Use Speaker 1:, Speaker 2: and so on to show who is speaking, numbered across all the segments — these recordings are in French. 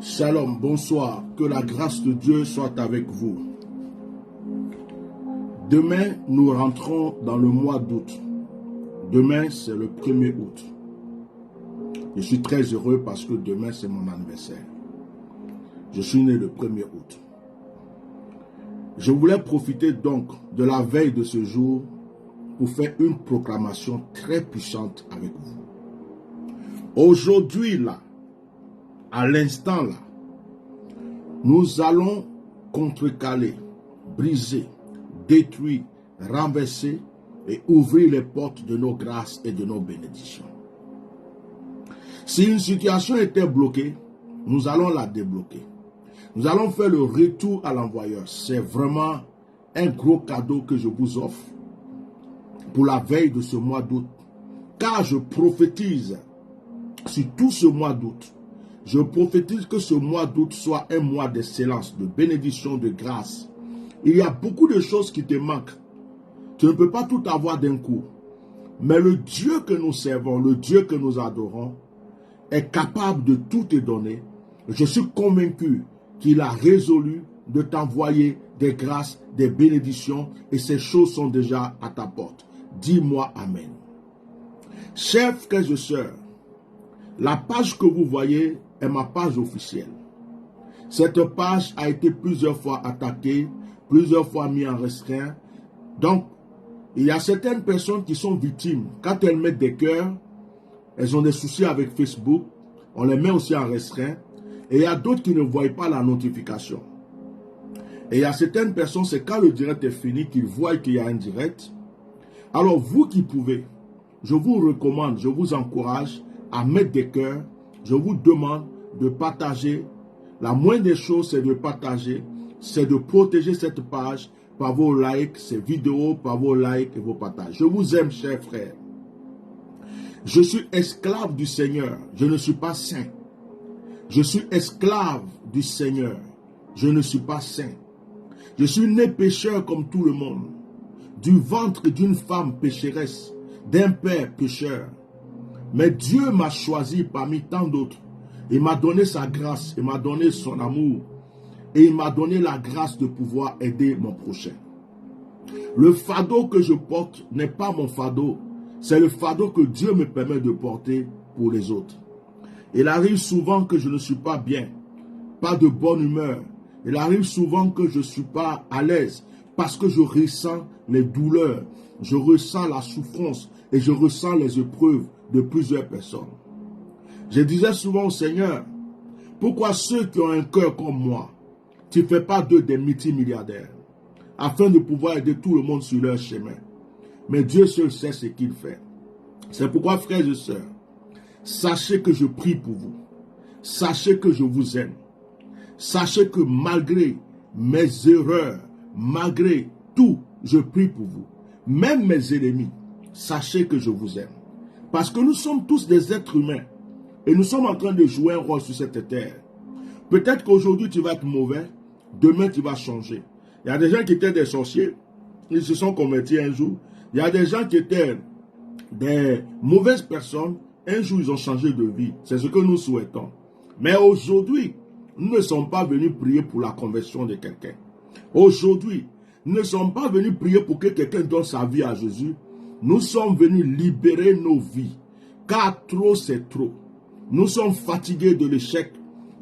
Speaker 1: Shalom, bonsoir, que la grâce de Dieu soit avec vous. Demain, nous rentrons dans le mois d'août. Demain, c'est le 1er août. Je suis très heureux parce que demain, c'est mon anniversaire. Je suis né le 1er août. Je voulais profiter donc de la veille de ce jour pour faire une proclamation très puissante avec vous. Aujourd'hui, là, à l'instant là, nous allons contrecaler, briser, détruire, renverser et ouvrir les portes de nos grâces et de nos bénédictions. Si une situation était bloquée, nous allons la débloquer. Nous allons faire le retour à l'envoyeur. C'est vraiment un gros cadeau que je vous offre pour la veille de ce mois d'août. Car je prophétise sur tout ce mois d'août. Je prophétise que ce mois d'août soit un mois d'excellence, de bénédiction, de grâce. Il y a beaucoup de choses qui te manquent. Tu ne peux pas tout avoir d'un coup. Mais le Dieu que nous servons, le Dieu que nous adorons, est capable de tout te donner. Je suis convaincu qu'il a résolu de t'envoyer des grâces, des bénédictions, et ces choses sont déjà à ta porte. Dis-moi Amen. Chers frères et sœurs, la page que vous voyez est ma page officielle. Cette page a été plusieurs fois attaquée, plusieurs fois mise en restreint. Donc, il y a certaines personnes qui sont victimes. Quand elles mettent des cœurs, elles ont des soucis avec Facebook. On les met aussi en restreint. Et il y a d'autres qui ne voient pas la notification. Et il y a certaines personnes, c'est quand le direct est fini qu'ils voient qu'il y a un direct. Alors, vous qui pouvez, je vous recommande, je vous encourage à mettre des cœurs. Je vous demande de partager. La moindre des choses, c'est de partager. C'est de protéger cette page par vos likes, ces vidéos, par vos likes et vos partages. Je vous aime, chers frères. Je suis esclave du Seigneur. Je ne suis pas saint. Je suis esclave du Seigneur. Je ne suis pas saint. Je suis né pécheur comme tout le monde. Du ventre d'une femme pécheresse, d'un père pécheur. Mais Dieu m'a choisi parmi tant d'autres. Il m'a donné sa grâce, il m'a donné son amour. Et il m'a donné la grâce de pouvoir aider mon prochain. Le fardeau que je porte n'est pas mon fardeau. C'est le fardeau que Dieu me permet de porter pour les autres. Il arrive souvent que je ne suis pas bien, pas de bonne humeur. Il arrive souvent que je ne suis pas à l'aise parce que je ressens les douleurs, je ressens la souffrance et je ressens les épreuves de plusieurs personnes. Je disais souvent au Seigneur, pourquoi ceux qui ont un cœur comme moi, tu ne fais pas d'eux des multimilliardaires afin de pouvoir aider tout le monde sur leur chemin. Mais Dieu seul sait ce qu'il fait. C'est pourquoi, frères et sœurs, sachez que je prie pour vous. Sachez que je vous aime. Sachez que malgré mes erreurs, malgré tout, je prie pour vous. Même mes ennemis, sachez que je vous aime. Parce que nous sommes tous des êtres humains. Et nous sommes en train de jouer un rôle sur cette terre. Peut-être qu'aujourd'hui tu vas être mauvais. Demain tu vas changer. Il y a des gens qui étaient des sorciers. Ils se sont convertis un jour. Il y a des gens qui étaient des mauvaises personnes. Un jour ils ont changé de vie. C'est ce que nous souhaitons. Mais aujourd'hui, nous ne sommes pas venus prier pour la conversion de quelqu'un. Aujourd'hui, nous ne sommes pas venus prier pour que quelqu'un donne sa vie à Jésus. Nous sommes venus libérer nos vies. Car trop c'est trop. Nous sommes fatigués de l'échec.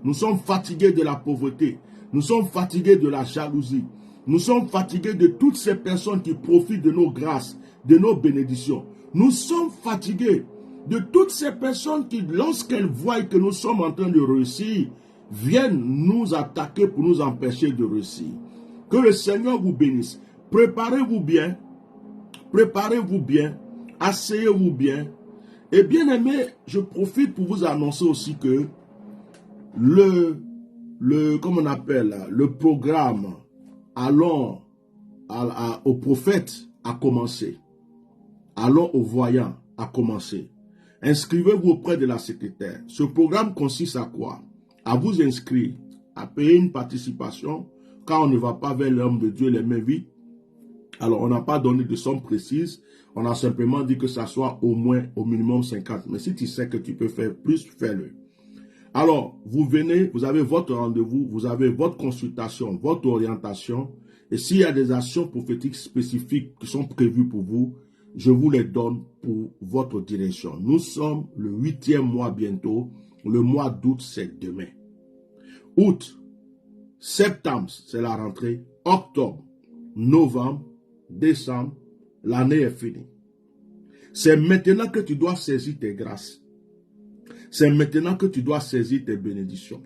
Speaker 1: Nous sommes fatigués de la pauvreté. Nous sommes fatigués de la jalousie. Nous sommes fatigués de toutes ces personnes qui profitent de nos grâces, de nos bénédictions. Nous sommes fatigués de toutes ces personnes qui, lorsqu'elles voient que nous sommes en train de réussir, viennent nous attaquer pour nous empêcher de réussir. Que le Seigneur vous bénisse. Préparez-vous bien. Préparez-vous bien. Asseyez-vous bien. Et bien aimé, je profite pour vous annoncer aussi que comment on appelle, le programme Allons au prophète a commencé. Allons au voyant a commencé. Inscrivez-vous auprès de la secrétaire. Ce programme consiste à quoi? À vous inscrire, à payer une participation, car on ne va pas vers l'homme de Dieu les mains vides. Alors, on n'a pas donné de somme précise. On a simplement dit que ça soit au moins, au minimum 50. Mais si tu sais que tu peux faire plus, fais-le. Alors, vous venez, vous avez votre rendez-vous, vous avez votre consultation, votre orientation. Et s'il y a des actions prophétiques spécifiques qui sont prévues pour vous, je vous les donne pour votre direction. Nous sommes le 8e mois bientôt. Le mois d'août, c'est demain. Août, septembre, c'est la rentrée. Octobre, novembre, décembre, l'année est finie. C'est maintenant que tu dois saisir tes grâces. C'est maintenant que tu dois saisir tes bénédictions.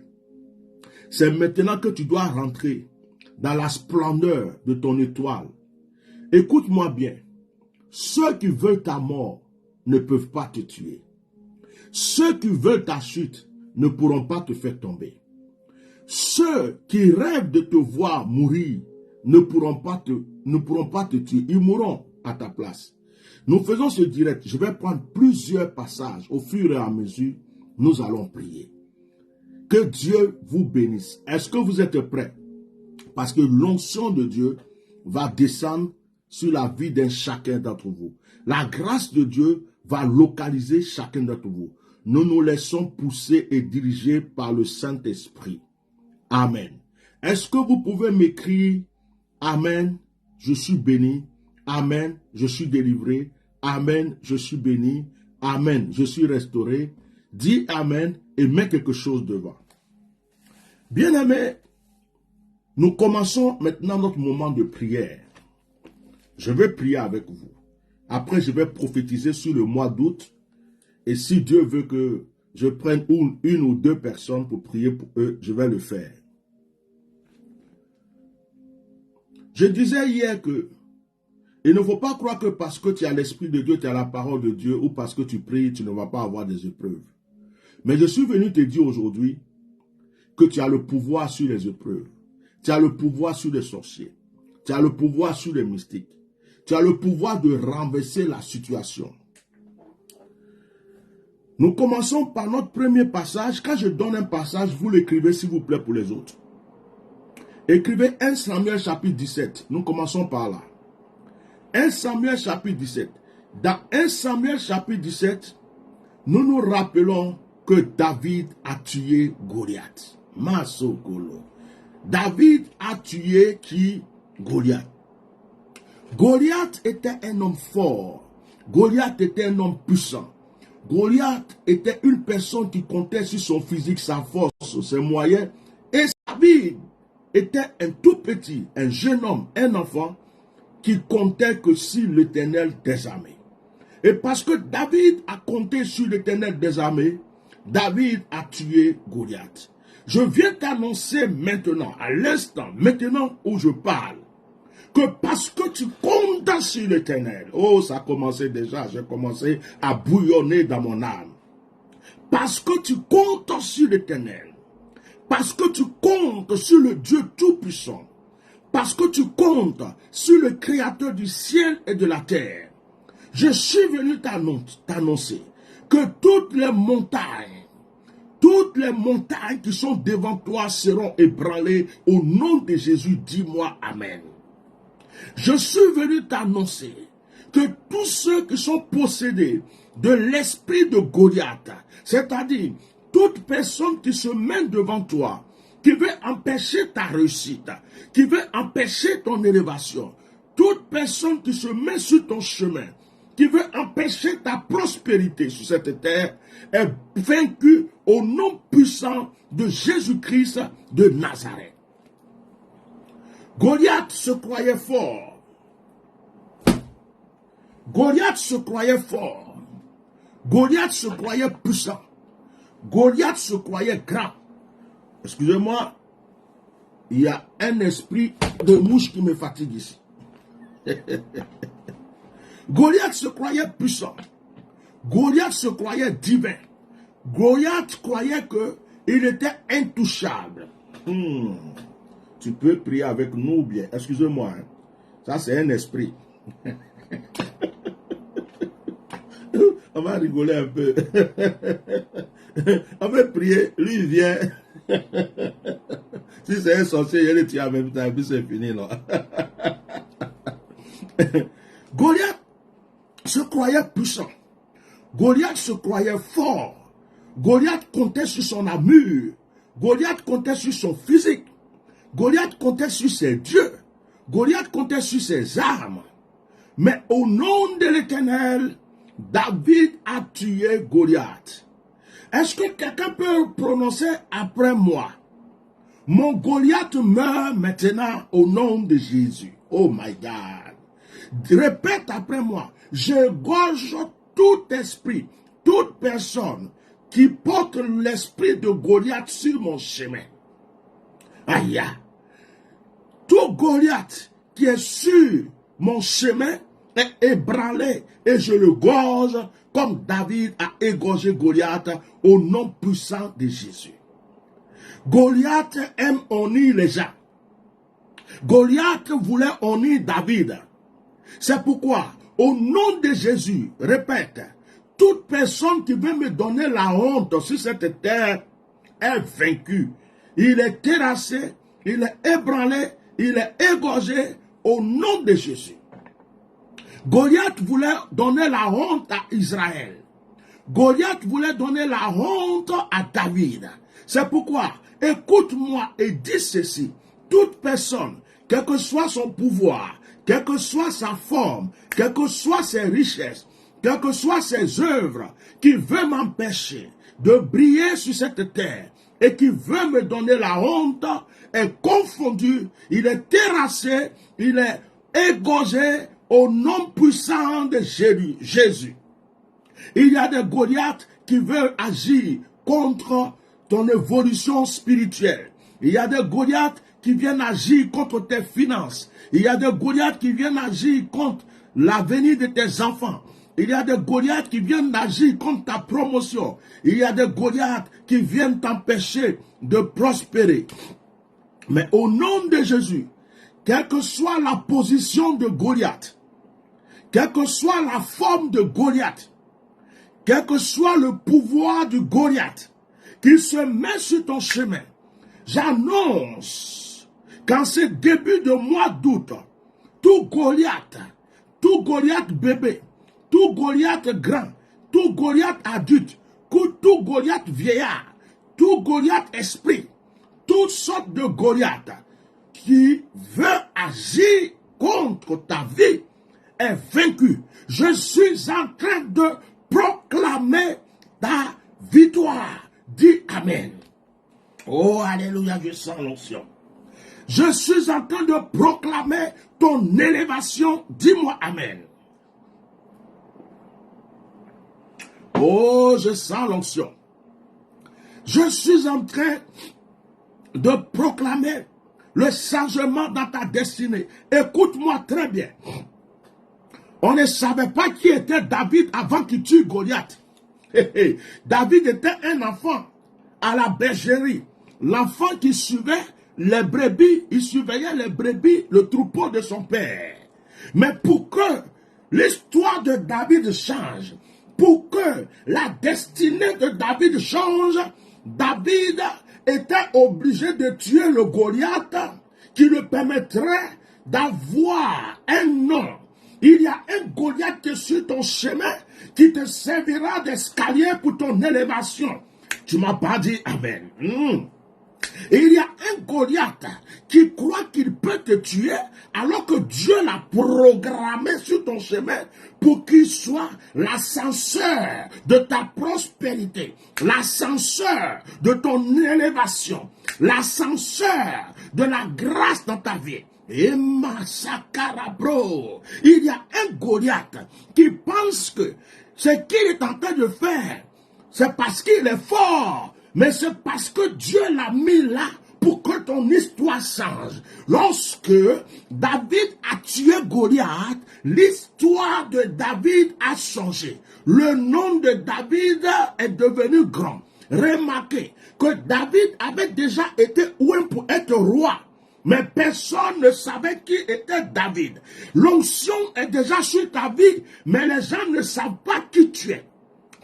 Speaker 1: C'est maintenant que tu dois rentrer dans la splendeur de ton étoile. Écoute-moi bien. Ceux qui veulent ta mort ne peuvent pas te tuer. Ceux qui veulent ta chute ne pourront pas te faire tomber. Ceux qui rêvent de te voir mourir ne pourront pas te tuer. Ils mourront à ta place. Nous faisons ce direct. Je vais prendre plusieurs passages. Au fur et à mesure, nous allons prier. Que Dieu vous bénisse. Est-ce que vous êtes prêts? Parce que l'onction de Dieu va descendre sur la vie d'un chacun d'entre vous. La grâce de Dieu va localiser chacun d'entre vous. Nous nous laissons pousser et diriger par le Saint-Esprit. Amen. Est-ce que vous pouvez m'écrire Amen, je suis béni. Amen, je suis délivré. Amen, je suis béni. Amen, je suis restauré. Dis Amen et mets quelque chose devant. Bien-aimés, nous commençons maintenant notre moment de prière. Je vais prier avec vous. Après, je vais prophétiser sur le mois d'août. Et si Dieu veut que je prenne une ou deux personnes pour prier pour eux, je vais le faire. Je disais hier que il ne faut pas croire que parce que tu as l'Esprit de Dieu, tu as la parole de Dieu, ou parce que tu pries, tu ne vas pas avoir des épreuves. Mais je suis venu te dire aujourd'hui que tu as le pouvoir sur les épreuves. Tu as le pouvoir sur les sorciers. Tu as le pouvoir sur les mystiques. Tu as le pouvoir de renverser la situation. Nous commençons par notre premier passage. Quand je donne un passage, vous l'écrivez s'il vous plaît pour les autres. Écrivez 1 Samuel chapitre 17. Nous commençons par là. 1 Samuel chapitre 17. Dans 1 Samuel chapitre 17, nous nous rappelons que David a tué Goliath. Masokolo. David a tué qui? Goliath. Goliath était un homme fort. Goliath était un homme puissant. Goliath était une personne qui comptait sur son physique, sa force, ses moyens. Et David était un tout petit, un jeune homme, un enfant qui comptait que sur l'Éternel des armées. Et parce que David a compté sur l'Éternel des armées, David a tué Goliath. Je viens t'annoncer maintenant, à l'instant, maintenant où je parle, que parce que tu comptes sur l'Éternel, oh, ça a commencé déjà, j'ai commencé à bouillonner dans mon âme. Parce que tu comptes sur l'Éternel, parce que tu comptes sur le Dieu Tout-Puissant, parce que tu comptes sur le Créateur du ciel et de la terre, je suis venu t'annoncer que toutes les montagnes qui sont devant toi seront ébranlées au nom de Jésus. Dis-moi Amen. Je suis venu t'annoncer que tous ceux qui sont possédés de l'esprit de Goliath, c'est-à-dire toute personne qui se met devant toi, qui veut empêcher ta réussite, qui veut empêcher ton élévation, toute personne qui se met sur ton chemin, qui veut empêcher ta prospérité sur cette terre, est vaincue au nom puissant de Jésus-Christ de Nazareth. Goliath se croyait fort. Goliath se croyait fort. Goliath se croyait puissant. Goliath se croyait grand. Excusez-moi, il y a un esprit de mouche qui me fatigue ici. Goliath se croyait puissant. Goliath se croyait divin. Goliath croyait qu'il était intouchable. Tu peux prier avec nous bien. Excusez-moi. Hein. Ça, c'est un esprit. On va rigoler un peu. On va prier. Lui, il vient. Si c'est un sorcier, il est tué en même temps. Et puis c'est fini, non? Goliath se croyait puissant. Goliath se croyait fort. Goliath comptait sur son armure. Goliath comptait sur son physique. Goliath comptait sur ses dieux. Goliath comptait sur ses armes. Mais au nom de l'Éternel, David a tué Goliath. Est-ce que quelqu'un peut prononcer après moi? Mon Goliath meurt maintenant au nom de Jésus. Oh my God. Répète après moi. Je gorge tout esprit, toute personne qui porte l'esprit de Goliath sur mon chemin. Aïe. Tout Goliath qui est sur mon chemin est ébranlé et je le gorge comme David a égorgé Goliath au nom puissant de Jésus. Goliath aime honner les gens. Goliath voulait honner David. C'est pourquoi, au nom de Jésus, répète, toute personne qui veut me donner la honte sur cette terre est vaincue. Il est terrassé, il est ébranlé, il est égorgé au nom de Jésus. Goliath voulait donner la honte à Israël. Goliath voulait donner la honte à David. C'est pourquoi, écoute-moi et dis ceci. Toute personne, quel que soit son pouvoir, quelle que soit sa forme, quelles que soient ses richesses, quelles que soient ses œuvres, qui veut m'empêcher de briller sur cette terre et qui veut me donner la honte, est confondu, il est terrassé, il est égorgé au nom puissant de Jésus. Il y a des Goliaths qui veulent agir contre ton évolution spirituelle. Il y a des Goliaths qui viennent agir contre tes finances. Il y a des Goliaths qui viennent agir contre l'avenir de tes enfants. Il y a des Goliaths qui viennent agir contre ta promotion. Il y a des Goliaths qui viennent t'empêcher de prospérer. Mais au nom de Jésus, quelle que soit la position de Goliath, quelle que soit la forme de Goliath, quel que soit le pouvoir du Goliath qui se met sur ton chemin, j'annonce qu'en ce début de mois d'août, tout Goliath bébé, tout Goliath grand, tout Goliath adulte, tout Goliath vieillard, tout Goliath esprit, toutes sortes de Goliath qui veut agir contre ta vie est vaincu. Je suis en train de proclamer ta victoire. Dis Amen. Oh, alléluia, je sens l'onction. Je suis en train de proclamer ton élévation. Dis-moi Amen. Oh, je sens l'onction. Je suis en train de proclamer le changement dans ta destinée. Écoute-moi très bien. On ne savait pas qui était David avant qu'il tue Goliath. David était un enfant à la bergerie. L'enfant qui suivait les brebis, il surveillait les brebis, le troupeau de son père. Mais pour que l'histoire de David change, pour que la destinée de David change, David était obligé de tuer le Goliath qui le permettrait d'avoir un nom. Il y a un Goliath qui est sur ton chemin qui te servira d'escalier pour ton élévation. Tu m'as pas dit Amen. Et il y a un Goliath qui croit qu'il peut te tuer alors que Dieu l'a programmé sur ton chemin pour qu'il soit l'ascenseur de ta prospérité, l'ascenseur de ton élévation, l'ascenseur de la grâce dans ta vie. Et Massakarabro, il y a un Goliath qui pense que ce qu'il est en train de faire, c'est parce qu'il est fort, mais c'est parce que Dieu l'a mis là pour que ton histoire change. Lorsque David a tué Goliath, l'histoire de David a changé. Le nom de David est devenu grand. Remarquez que David avait déjà été oint pour être roi. Mais personne ne savait qui était David. L'onction est déjà sur ta vie, mais les gens ne savent pas qui tu es.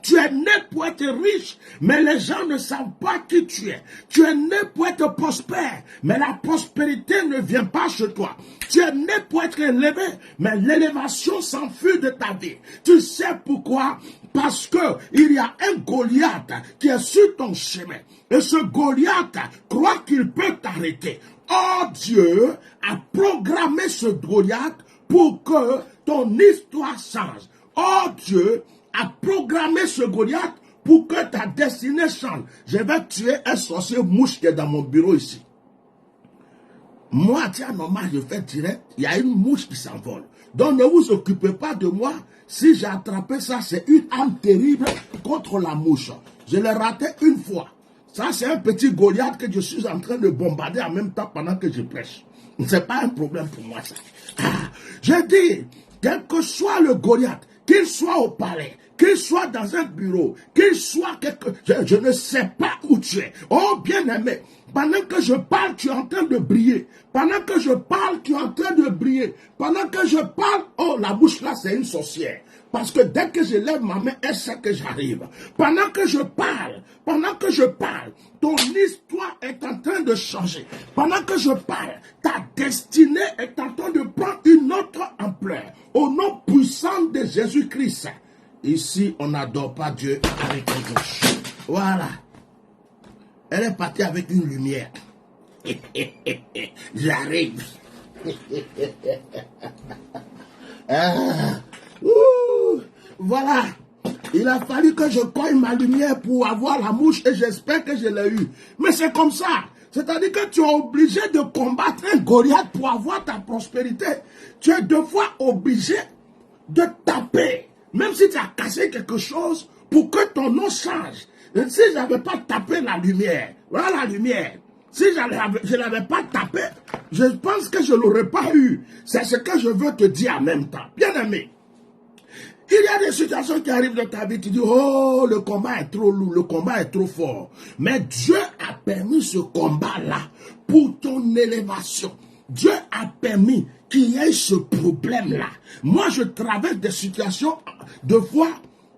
Speaker 1: Tu es né pour être riche, mais les gens ne savent pas qui tu es. Tu es né pour être prospère, mais la prospérité ne vient pas chez toi. Tu es né pour être élevé, mais l'élévation s'enfuit de ta vie. Tu sais pourquoi? Parce que il y a un Goliath qui est sur ton chemin. Et ce Goliath croit qu'il peut t'arrêter. Or, Dieu a programmé ce Goliath pour que ton histoire change. Or, Dieu a programmé ce Goliath pour que ta destinée change. Je vais tuer un sorcier mouche qui est dans mon bureau ici. Moi, tiens, normal, je fais direct. Il y a une mouche qui s'envole. Donc, ne vous occupez pas de moi. Si j'ai attrapé ça, c'est une âme terrible contre la mouche. Je l'ai raté une fois. Ça, c'est un petit Goliath que je suis en train de bombarder en même temps pendant que je prêche. Ce n'est pas un problème pour moi, ça. Je dis, quel que soit le Goliath, qu'il soit au palais, qu'il soit dans un bureau, qu'il soit je ne sais pas où tu es. Oh, bien-aimé, pendant que je parle, tu es en train de briller. Pendant que je parle, tu es en train de briller. Pendant que je parle, oh, la bouche là, c'est une sorcière. Parce que dès que je lève ma main, elle sait que j'arrive. Pendant que je parle, ton histoire est en train de changer. Pendant que je parle, ta destinée est en train de prendre une autre ampleur. Au nom puissant de Jésus-Christ. Ici, on n'adore pas Dieu avec les gauches. Voilà. Elle est partie avec une lumière. J'arrive. Voilà. Il a fallu que je cogne ma lumière pour avoir la mouche et j'espère que je l'ai eu. Mais c'est comme ça. C'est-à-dire que tu es obligé de combattre un Goliath pour avoir ta prospérité. Tu es deux fois obligé de taper. Même si tu as cassé quelque chose pour que ton nom change. Et si je n'avais pas tapé la lumière, voilà la lumière. Si je ne l'avais pas tapé, je pense que je ne l'aurais pas eu. C'est ce que je veux te dire en même temps. Bien aimé. Il y a des situations qui arrivent dans ta vie, tu dis, oh, le combat est trop lourd, le combat est trop fort. Mais Dieu a permis ce combat-là pour ton élévation. Dieu a permis qu'il y ait ce problème-là. Moi, je traverse des situations, de fois,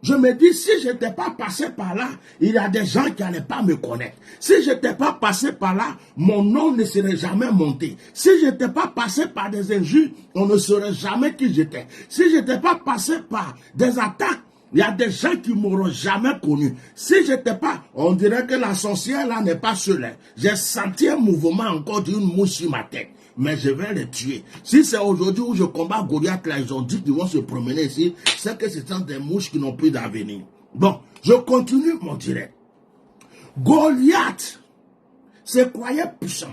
Speaker 1: je me dis, si je n'étais pas passé par là, il y a des gens qui n'allaient pas me connaître. Si je n'étais pas passé par là, mon nom ne serait jamais monté. Si je n'étais pas passé par des injures, on ne saurait jamais qui j'étais. Si je n'étais pas passé par des attaques, il y a des gens qui ne m'auront jamais connu. Si je n'étais pas, on dirait que la sorcière là n'est pas seule. J'ai senti un mouvement encore d'une mouche sur ma tête. Mais je vais les tuer. Si c'est aujourd'hui où je combats Goliath, là, ils ont dit qu'ils vont se promener ici, c'est que ce sont des mouches qui n'ont plus d'avenir. Bon, je continue mon direct. Goliath se croyait puissant.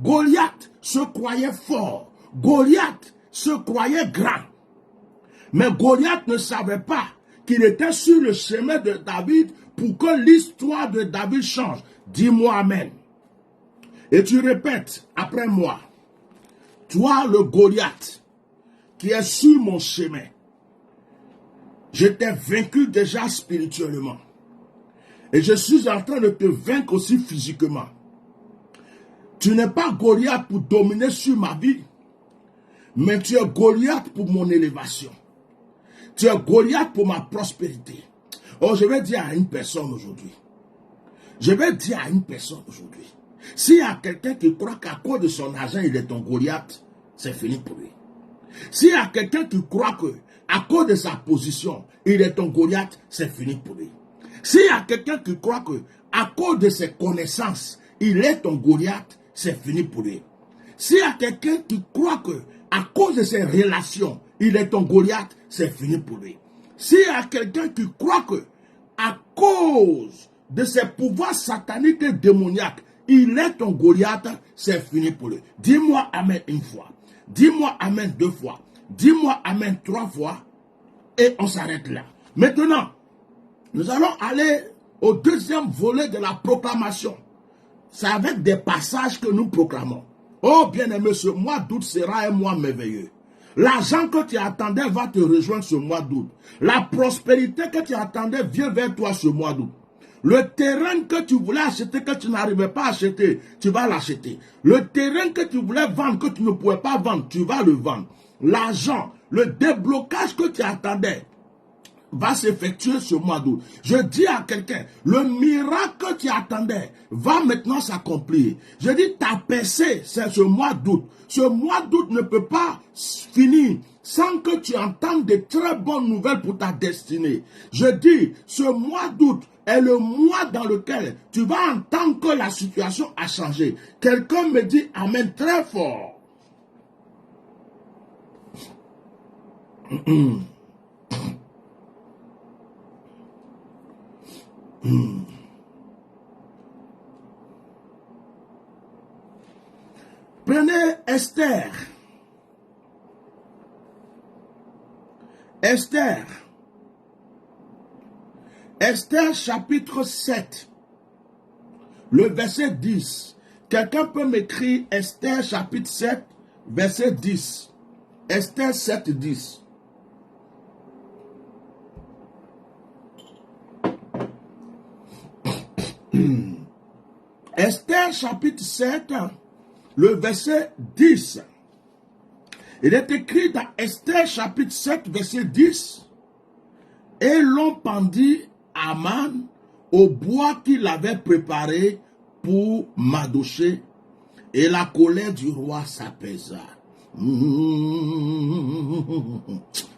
Speaker 1: Goliath se croyait fort. Goliath se croyait grand. Mais Goliath ne savait pas qu'il était sur le chemin de David pour que l'histoire de David change. Dis-moi Amen. Et tu répètes après moi. Toi, le Goliath, qui est sur mon chemin, je t'ai vaincu déjà spirituellement. Et je suis en train de te vaincre aussi physiquement. Tu n'es pas Goliath pour dominer sur ma vie, mais tu es Goliath pour mon élévation. Tu es Goliath pour ma prospérité. Oh, je vais dire à une personne aujourd'hui. S'il y a quelqu'un qui croit qu'à cause de son argent, il est ton Goliath, c'est fini pour lui. S'il y a quelqu'un qui croit qu'à cause de sa position, il est ton Goliath, c'est fini pour lui. S'il y a quelqu'un qui croit qu'à cause de ses connaissances, il est ton Goliath, c'est fini pour lui. S'il y a quelqu'un qui croit qu'à cause de ses relations, il est ton Goliath, c'est fini pour lui. S'il y a quelqu'un qui croit qu'à cause de ses pouvoirs sataniques et démoniaques, il est ton Goliath, c'est fini pour lui. Dis-moi Amen une fois. Dis-moi Amen 2 fois. Dis-moi Amen 3 fois. Et on s'arrête là. Maintenant, nous allons aller au deuxième volet de la proclamation. C'est avec des passages que nous proclamons. Oh bien-aimé, ce mois d'août sera un mois merveilleux. L'argent que tu attendais va te rejoindre ce mois d'août. La prospérité que tu attendais vient vers toi ce mois d'août. Le terrain que tu voulais acheter, que tu n'arrivais pas à acheter, tu vas l'acheter. Le terrain que tu voulais vendre, que tu ne pouvais pas vendre, tu vas le vendre. L'argent, le déblocage que tu attendais va s'effectuer ce mois d'août. Je dis à quelqu'un, le miracle que tu attendais va maintenant s'accomplir. Je dis, ta percée, c'est ce mois d'août. Ce mois d'août ne peut pas finir sans que tu entendes de très bonnes nouvelles pour ta destinée. Je dis, ce mois d'août est le mois dans lequel tu vas entendre que la situation a changé. Quelqu'un me dit amen très fort. Prenez Esther. Esther chapitre 7, le verset 10. Quelqu'un peut m'écrire Esther chapitre 7, verset 10. Esther 7, 10. Esther chapitre 7, le verset 10. Il est écrit dans Esther chapitre 7, verset 10. Et l'on pendit Aman au bois qu'il avait préparé pour Mardochée, et la colère du roi s'apaisa.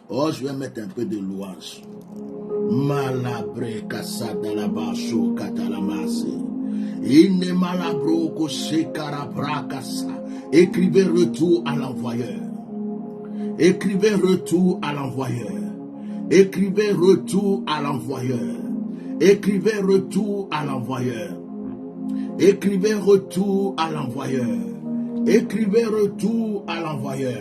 Speaker 1: Oh, je vais mettre un peu de louange. Malabre kasada la bacho katalamase. Inne malabro koshe karabrakasa. Écrivez retour à l'envoyeur. Écrivez retour à l'envoyeur. Écrivez retour à l'envoyeur. Écrivez retour à l'envoyeur. Écrivez retour à l'envoyeur. Écrivez retour à l'envoyeur.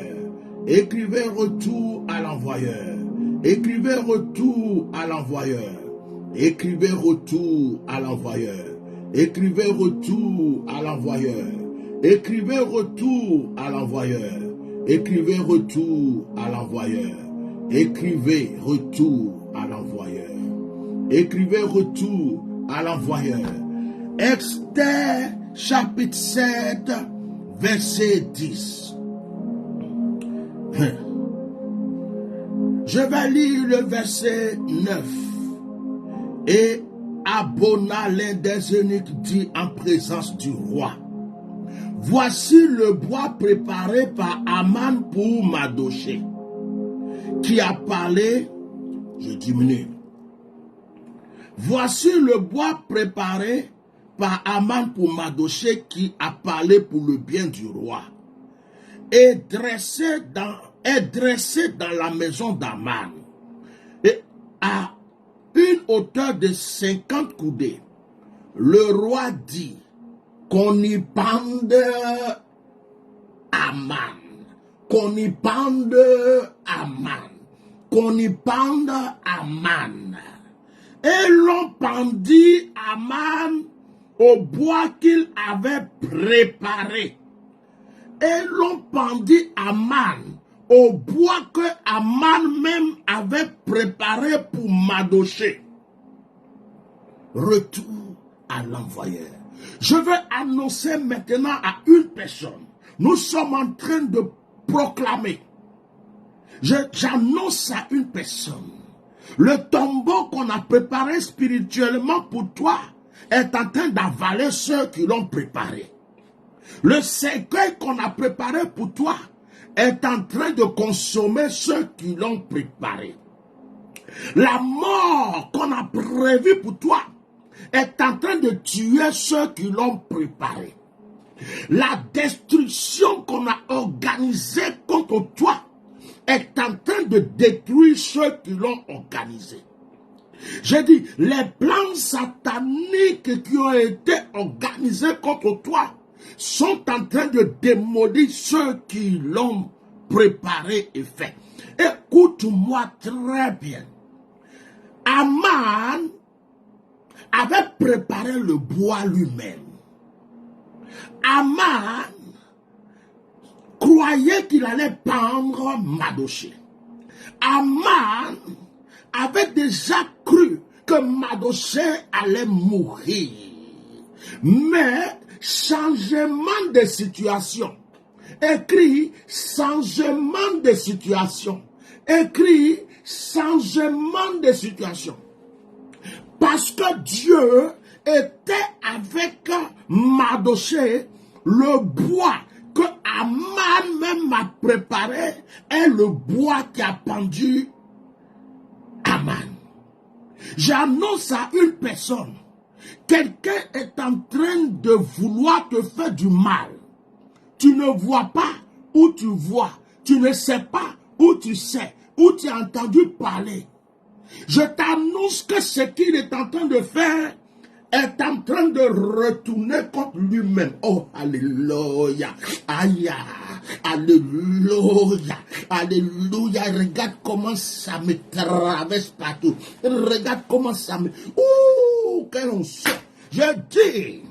Speaker 1: Écrivez retour à l'envoyeur. Écrivez retour à l'envoyeur. Écrivez retour à l'envoyeur. Écrivez retour à l'envoyeur. Écrivez retour à l'envoyeur. Écrivez retour à l'envoyeur. Écrivez retour à l'envoyeur. Écrivez retour à l'envoyeur. Esther chapitre 7, verset 10. Je vais lire le verset 9. Et Abona, l'un des eunuques, dit en présence du roi: voici le bois préparé par Aman pour Mardochée, qui a parlé, je diminue. Voici le bois préparé par Aman pour Mardochée, qui a parlé pour le bien du roi, et dressé dans la maison d'Aman, et à une hauteur de 50 coudées. Le roi dit qu'on y pende Aman, qu'on y pende Aman, qu'on y pende Aman. Et l'on pendit Aman au bois qu'il avait préparé. Et l'on pendit Aman au bois que Aman même avait préparé pour Mardochée. Retour à l'envoyeur. Je veux annoncer maintenant à une personne. Nous sommes en train de proclamer. J'annonce à une personne. Le tombeau qu'on a préparé spirituellement pour toi est en train d'avaler ceux qui l'ont préparé. Le cercueil qu'on a préparé pour toi est en train de consommer ceux qui l'ont préparé. La mort qu'on a prévue pour toi est en train de tuer ceux qui l'ont préparé. La destruction qu'on a organisée contre toi est en train de détruire ceux qui l'ont organisé. J'ai dit, les plans sataniques qui ont été organisés contre toi sont en train de démolir ceux qui l'ont préparé et fait. Écoute-moi très bien. Aman avait préparé le bois lui-même. Aman croyait qu'il allait pendre Mardochée. Aman avait déjà cru que Mardochée allait mourir. Mais changement de situation. Écrit changement de situation. Écrit changement de situation. Parce que Dieu était avec Mardochée, le bois que Aman même a préparé est le bois qui a pendu Aman. J'annonce à une personne, quelqu'un est en train de vouloir te faire du mal. Tu ne vois pas où tu vois, tu ne sais pas où tu sais, où tu as entendu parler. Je t'annonce que ce qu'il est en train de faire est en train de retourner contre lui-même. Oh, alléluia. Aïe, alléluia. Alléluia. Regarde comment ça me traverse partout. Regarde comment ça me... Ouh, quel on sort. Je dis,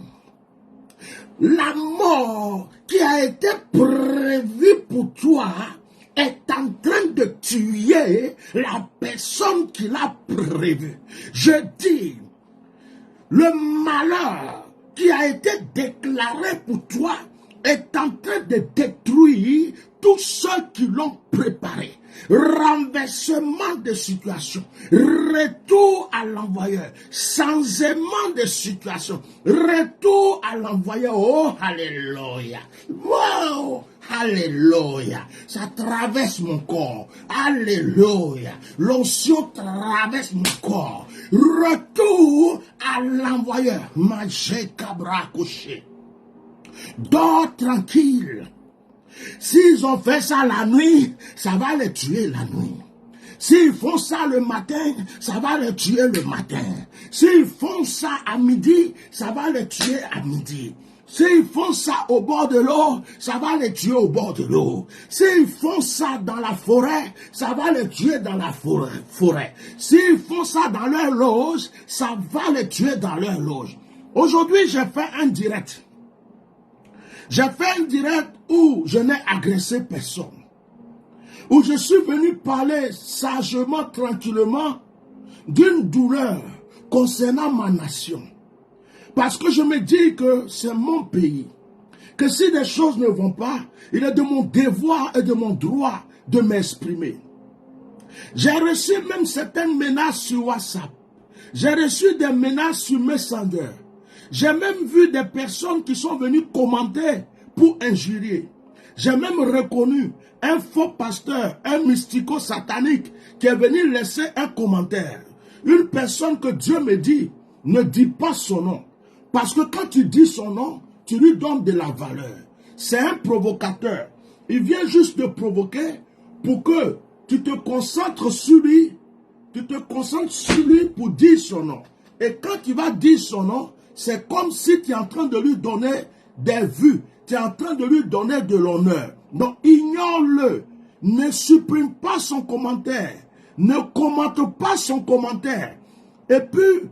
Speaker 1: la mort qui a été prévue pour toi est en train de tuer la personne qui l'a prévue. Je dis, le malheur qui a été déclaré pour toi est en train de détruire tous ceux qui l'ont préparé. Renversement de situation, retour à l'envoyeur, changement de situation, retour à l'envoyeur. Oh, alléluia. Wow, alléluia. Ça traverse mon corps. Alléluia. L'onction traverse mon corps. Retour à l'envoyeur. Mangez cabra couché. Dors tranquille. S'ils ont fait ça la nuit, ça va les tuer la nuit. S'ils font ça le matin, ça va les tuer le matin. S'ils font ça à midi, ça va les tuer à midi. S'ils font ça au bord de l'eau, ça va les tuer au bord de l'eau. S'ils font ça dans la forêt, ça va les tuer dans la forêt. S'ils font ça dans leur loge, ça va les tuer dans leur loge. Aujourd'hui, j'ai fait un direct. J'ai fait un direct où je n'ai agressé personne. Où je suis venu parler sagement, tranquillement d'une douleur concernant ma nation. Parce que je me dis que c'est mon pays. Que si des choses ne vont pas, il est de mon devoir et de mon droit de m'exprimer. J'ai reçu même certaines menaces sur WhatsApp. J'ai reçu des menaces sur Messenger. J'ai même vu des personnes qui sont venues commenter pour injurier. J'ai même reconnu un faux pasteur, un mystico-satanique qui est venu laisser un commentaire. Une personne que Dieu me dit, ne dis pas son nom. Parce que quand tu dis son nom, tu lui donnes de la valeur. C'est un provocateur. Il vient juste te provoquer pour que tu te concentres sur lui. Tu te concentres sur lui pour dire son nom. Et quand tu vas dire son nom, c'est comme si tu es en train de lui donner des vues. Tu es en train de lui donner de l'honneur. Donc, ignore-le. Ne supprime pas son commentaire. Ne commente pas son commentaire. Et puis,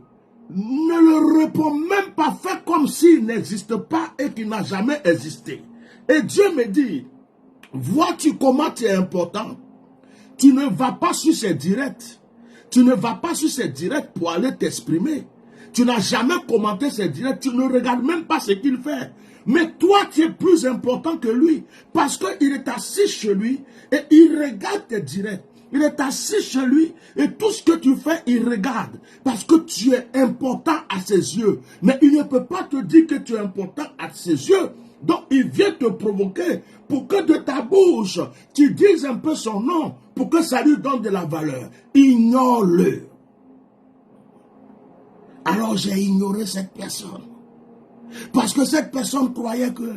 Speaker 1: ne le réponds même pas. Fais comme s'il n'existe pas et qu'il n'a jamais existé. Et Dieu me dit, vois-tu comment tu es important? Tu ne vas pas sur ces directs. Tu ne vas pas sur ces directs pour aller t'exprimer. Tu n'as jamais commenté ses directs, tu ne regardes même pas ce qu'il fait. Mais toi, tu es plus important que lui. Parce qu'il est assis chez lui et il regarde tes directs. Il est assis chez lui et tout ce que tu fais, il regarde. Parce que tu es important à ses yeux. Mais il ne peut pas te dire que tu es important à ses yeux. Donc, il vient te provoquer pour que de ta bouche, tu dises un peu son nom, pour que ça lui donne de la valeur. Ignore-le. Alors j'ai ignoré cette personne. Parce que cette personne croyait que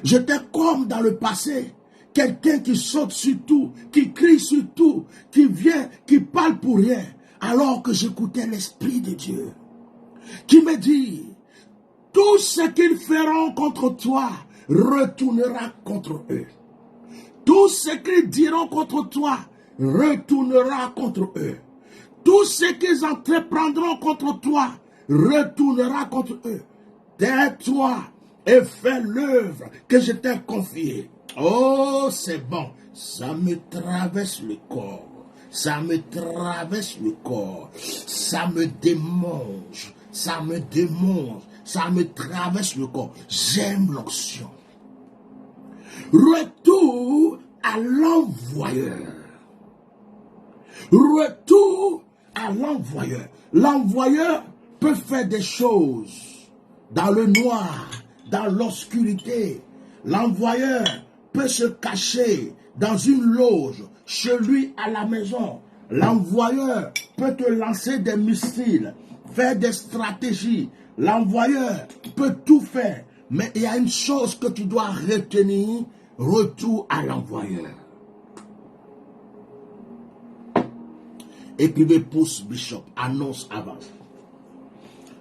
Speaker 1: j'étais comme dans le passé. Quelqu'un qui saute sur tout, qui crie sur tout, qui vient, qui parle pour rien. Alors que j'écoutais l'Esprit de Dieu. Qui me dit, tout ce qu'ils feront contre toi retournera contre eux. Tout ce qu'ils diront contre toi retournera contre eux. Tout ce qu'ils entreprendront contre toi retournera contre eux. Tais-toi et fais l'œuvre que je t'ai confiée. Oh, c'est bon. Ça me traverse le corps. Ça me traverse le corps. Ça me démange. Ça me démange. Ça me traverse le corps. J'aime l'onction. Retour à l'envoyeur. Retour à l'envoyeur. L'envoyeur peut faire des choses dans le noir, dans l'obscurité. L'envoyeur peut se cacher dans une loge, chez lui à la maison. L'envoyeur peut te lancer des missiles, faire des stratégies. L'envoyeur peut tout faire. Mais il y a une chose que tu dois retenir, retour à l'envoyeur. Écrivez pouce Bishop, annonce avant.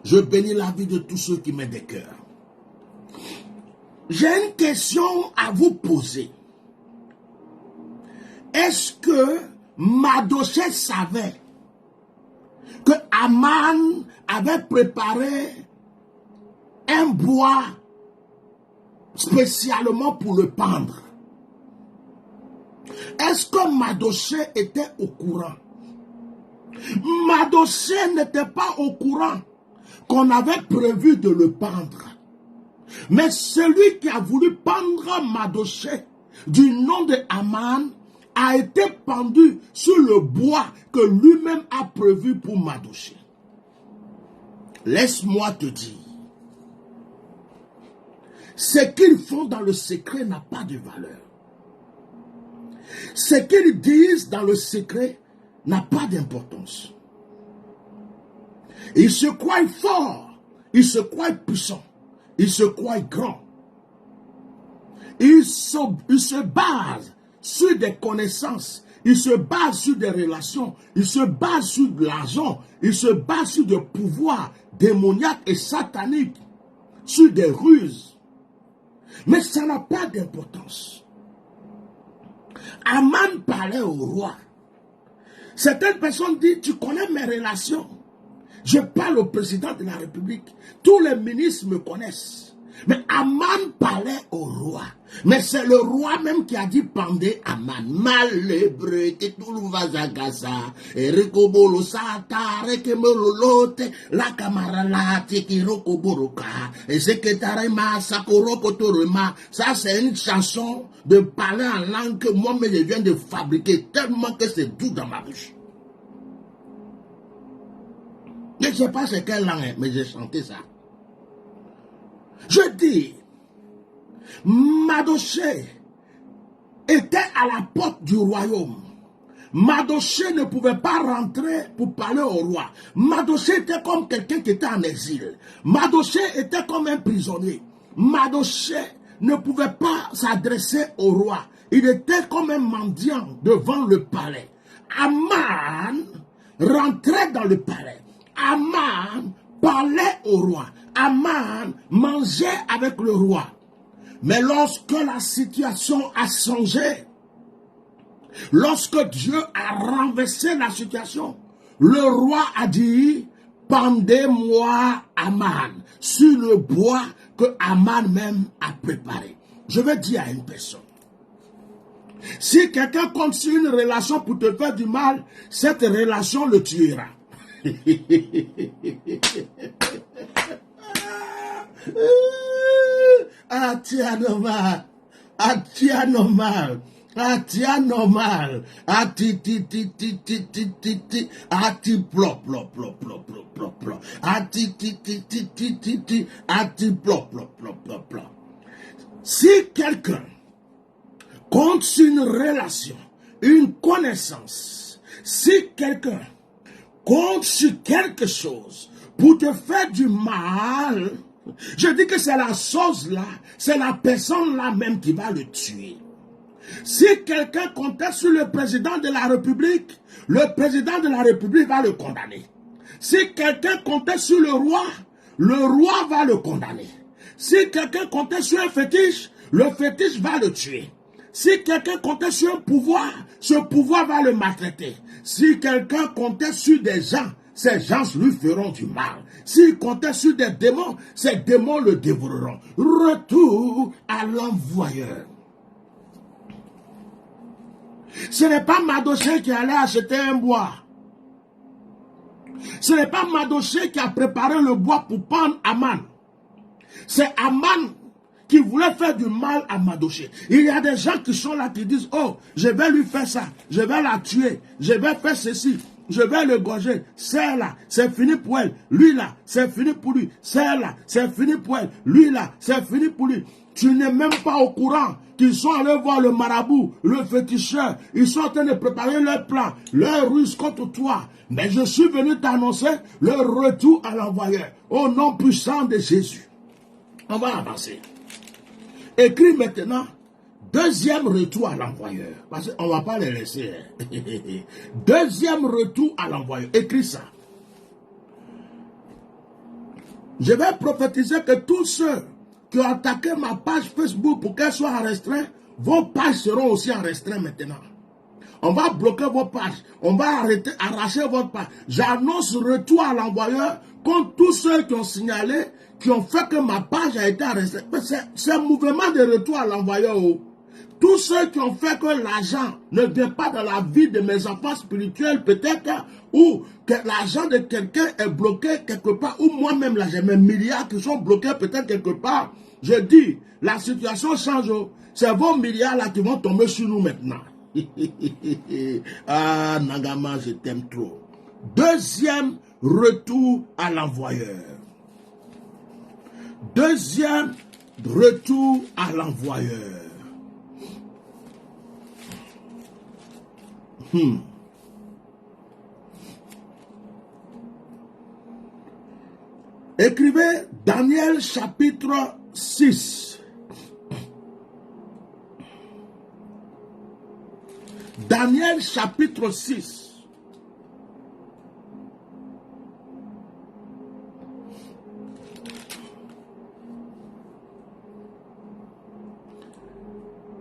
Speaker 1: Je bénis la vie de tous ceux qui m'aident des cœurs. J'ai une question à vous poser. Est-ce que Mardochée savait que Aman avait préparé un bois spécialement pour le pendre? Est-ce que Mardochée était au courant? Mardochée n'était pas au courant qu'on avait prévu de le pendre. Mais celui qui a voulu pendre Mardochée, du nom de Aman, a été pendu sur le bois que lui-même a prévu pour Mardochée. Laisse-moi te dire, ce qu'ils font dans le secret n'a pas de valeur. Ce qu'ils disent dans le secret n'a pas d'importance. Ils se croient forts, ils se croient puissants, ils se croient grands. Ils se basent sur des connaissances, ils se basent sur des relations, ils se basent sur de l'argent, ils se basent sur des pouvoirs démoniaques et sataniques, sur des ruses. Mais ça n'a pas d'importance. Aman parlait au roi. Certaines personnes disent, tu connais mes relations. Je parle au président de la République. Tous les ministres me connaissent. Mais Aman parlait au roi. Mais c'est le roi même qui a dit pendez Aman. Malheureux que tout le vazagasa. Erikobolo sata, rekemololote, la camarala, tikirokoboroka. Et sekretarema, sakorokotorema. Ça, c'est une chanson de parler en langue que moi-même je viens de fabriquer tellement que c'est doux dans ma bouche. Je ne sais pas c'est quelle langue, mais j'ai chanté ça. Je dis, Mardochée était à la porte du royaume. Mardochée ne pouvait pas rentrer pour parler au roi. Mardochée était comme quelqu'un qui était en exil. Mardochée était comme un prisonnier. Mardochée ne pouvait pas s'adresser au roi. Il était comme un mendiant devant le palais. Aman rentrait dans le palais. Aman parlait au roi. Aman mangeait avec le roi. Mais lorsque la situation a changé, lorsque Dieu a renversé la situation, le roi a dit, pendez-moi Aman sur le bois que Aman même a préparé. Je vais dire à une personne, si quelqu'un compte sur une relation pour te faire du mal, cette relation le tuera. Ah, tiens normal. Ah, tiens normal. Ah, tiens normal. Ah, ti, ah, ti, plop, plop, plop, plop, plop, plop, plop. Ah, ti, ah, ti, plop, plop, plop, plop, plop. Si quelqu'un compte sur une relation, une connaissance, si quelqu'un compte sur quelque chose pour te faire du mal, je dis que c'est la chose là, c'est la personne là même qui va le tuer. Si quelqu'un comptait sur le président de la République, le président de la République va le condamner. Si quelqu'un comptait sur le roi va le condamner. Si quelqu'un comptait sur un fétiche, le fétiche va le tuer. Si quelqu'un comptait sur un pouvoir, ce pouvoir va le maltraiter. Si quelqu'un comptait sur des gens, ces gens lui feront du mal. S'il comptait sur des démons, ces démons le dévoreront. Retour à l'envoyeur. Ce n'est pas Mardochée qui allait acheter un bois. Ce n'est pas Mardochée qui a préparé le bois pour pendre Aman. C'est Aman qui voulait faire du mal à Mardochée. Il y a des gens qui sont là, qui disent, oh, je vais lui faire ça, je vais la tuer, je vais faire ceci, je vais le gorger. C'est là, c'est fini pour elle. Lui là, c'est fini pour lui. C'est là, c'est fini pour elle. Lui là, c'est fini pour lui. Tu n'es même pas au courant qu'ils sont allés voir le marabout, le féticheur. Ils sont en train de préparer leur plan, leur ruse contre toi. Mais je suis venu t'annoncer le retour à l'envoyeur. Au nom puissant de Jésus. On va avancer. Écris maintenant, deuxième retour à l'envoyeur. Parce qu'on ne va pas les laisser. Deuxième retour à l'envoyeur. Écris ça. Je vais prophétiser que tous ceux qui ont attaqué ma page Facebook pour qu'elle soit en restreint, vos pages seront aussi en restreint maintenant. On va bloquer vos pages. On va arracher votre page. J'annonce retour à l'envoyeur contre tous ceux qui ont signalé, qui ont fait que ma page a été arrêtée. C'est un mouvement de retour à l'envoyeur. Tous ceux qui ont fait que l'argent ne vient pas dans la vie de mes enfants spirituels, peut-être, ou que l'argent de quelqu'un est bloqué quelque part, ou moi-même, là, j'ai mes milliards qui sont bloqués peut-être quelque part. Je dis, la situation change. C'est vos milliards là qui vont tomber sur nous maintenant. Ah, Nagama, je t'aime trop. Deuxième retour à l'envoyeur. Deuxième retour à l'envoyeur. Écrivez Daniel chapitre 6. Daniel chapitre 6.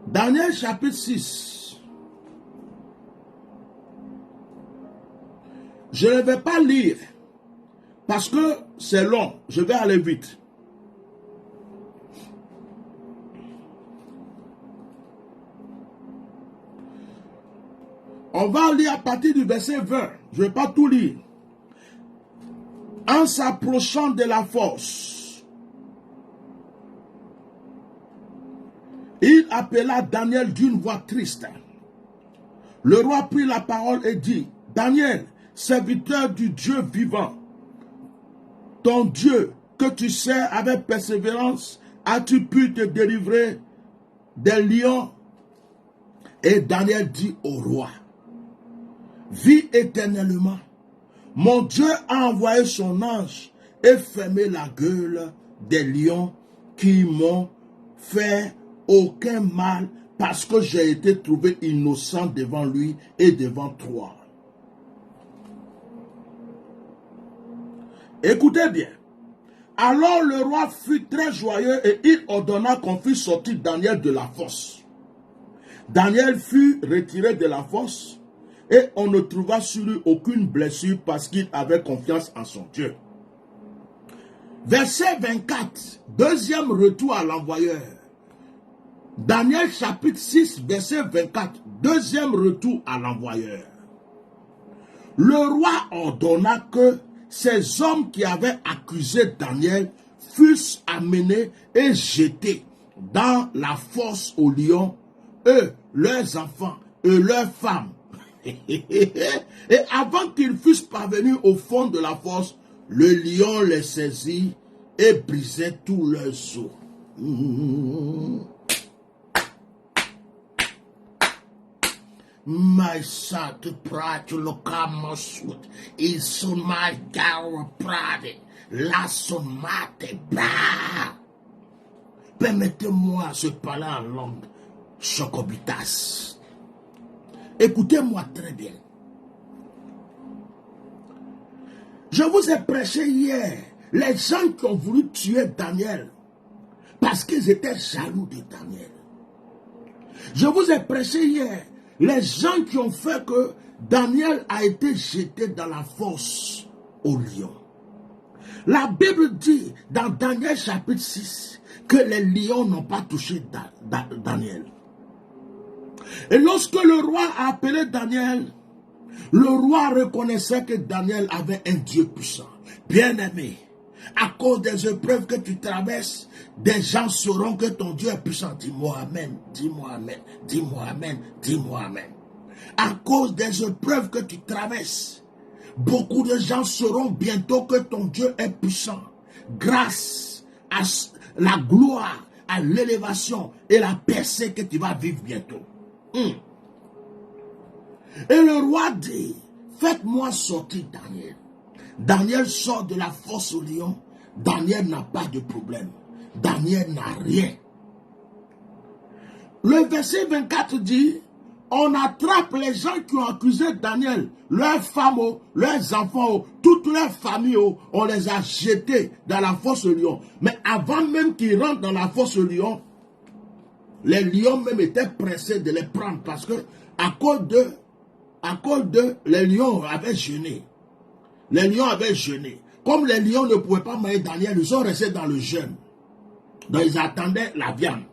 Speaker 1: Daniel chapitre 6. Je ne vais pas lire parce que c'est long. Je vais aller vite. On va lire à partir du verset 20. Je ne vais pas tout lire. En s'approchant de la fosse, il appela Daniel d'une voix triste. Le roi prit la parole et dit, Daniel, serviteur du Dieu vivant, ton Dieu que tu sers avec persévérance, as-tu pu te délivrer des lions? Et Daniel dit au roi, vis éternellement. Mon Dieu a envoyé son ange et fermé la gueule des lions qui m'ont fait aucun mal parce que j'ai été trouvé innocent devant lui et devant toi. Écoutez bien. Alors le roi fut très joyeux et il ordonna qu'on fît sortir Daniel de la fosse. Daniel fut retiré de la fosse et on ne trouva sur lui aucune blessure parce qu'il avait confiance en son Dieu. Verset 24, deuxième retour à l'envoyeur. Daniel chapitre 6, verset 24, deuxième retour à l'envoyeur. Le roi ordonna que ces hommes qui avaient accusé Daniel fussent amenés et jetés dans la fosse aux lions, eux, leurs enfants et leurs femmes. Et avant qu'ils fussent parvenus au fond de la fosse, le lion les saisit et brisait tous leurs os. My son to pride to look at my suit is so my tower pride la somate bra. Permettez-moi de parler en langue chocobitas. Écoutez-moi très bien. Je vous ai prêché hier les gens qui ont voulu tuer Daniel parce qu'ils étaient jaloux de Daniel. Je vous ai prêché hier les gens qui ont fait que Daniel a été jeté dans la fosse au lion. La Bible dit dans Daniel chapitre 6 que les lions n'ont pas touché Daniel. Et lorsque le roi a appelé Daniel, le roi reconnaissait que Daniel avait un Dieu puissant. Bien-aimé, À cause des épreuves que tu traverses, des gens sauront que ton Dieu est puissant. Dis-moi Amen, dis-moi Amen, dis-moi Amen, dis-moi Amen. À cause des épreuves que tu traverses, beaucoup de gens sauront bientôt que ton Dieu est puissant. Grâce à la gloire, à l'élévation et la percée que tu vas vivre bientôt. Et le roi dit, faites-moi sortir Daniel. Daniel sort de la fosse au lion. Daniel n'a pas de problème. Daniel n'a rien. Le verset 24 dit, on attrape les gens qui ont accusé Daniel, leurs femmes, leurs enfants, toute leur famille, on les a jetés dans la fosse au lion. Mais avant même qu'ils rentrent dans la fosse au lion, les lions même étaient pressés de les prendre parce que à cause de les lions avaient jeûné. Les lions avaient jeûné. Comme les lions ne pouvaient pas manger Daniel, ils sont restés dans le jeûne. Donc ils attendaient la viande.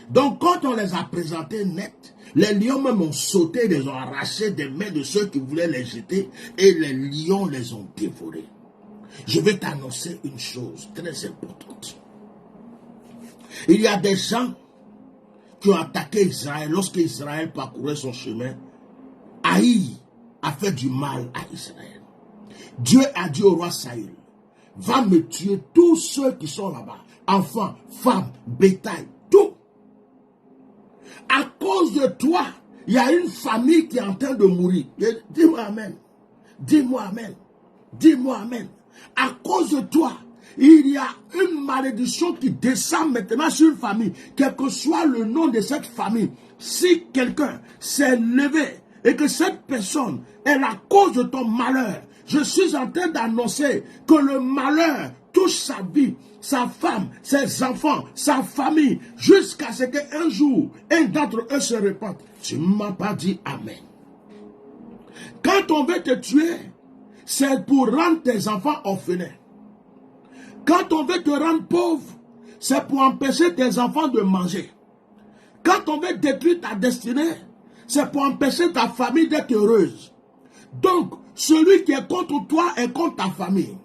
Speaker 1: Donc quand on les a présentés net, les lions même ont sauté, les ont arrachés des mains de ceux qui voulaient les jeter et les lions les ont dévorés. Je vais t'annoncer une chose très importante. Il y a des gens qui ont attaqué Israël lorsque Israël parcourait son chemin. Haï a fait du mal à Israël. Dieu a dit au roi Saül, va me tuer tous ceux qui sont là-bas, enfants, femmes, bétail, tout. À cause de toi, il y a une famille qui est en train de mourir. Dis-moi Amen. Dis-moi Amen. Dis-moi Amen. À cause de toi, il y a une malédiction qui descend maintenant sur une famille. Quel que soit le nom de cette famille, si quelqu'un s'est levé et que cette personne est la cause de ton malheur, je suis en train d'annoncer que le malheur touche sa vie, sa femme, ses enfants, sa famille, jusqu'à ce qu'un jour, un d'entre eux se répande. Tu ne m'as pas dit Amen. Quand on veut te tuer, c'est pour rendre tes enfants orphelins. Quand on veut te rendre pauvre, c'est pour empêcher tes enfants de manger. Quand on veut détruire ta destinée, c'est pour empêcher ta famille d'être heureuse. Donc, celui qui est contre toi est contre ta famille.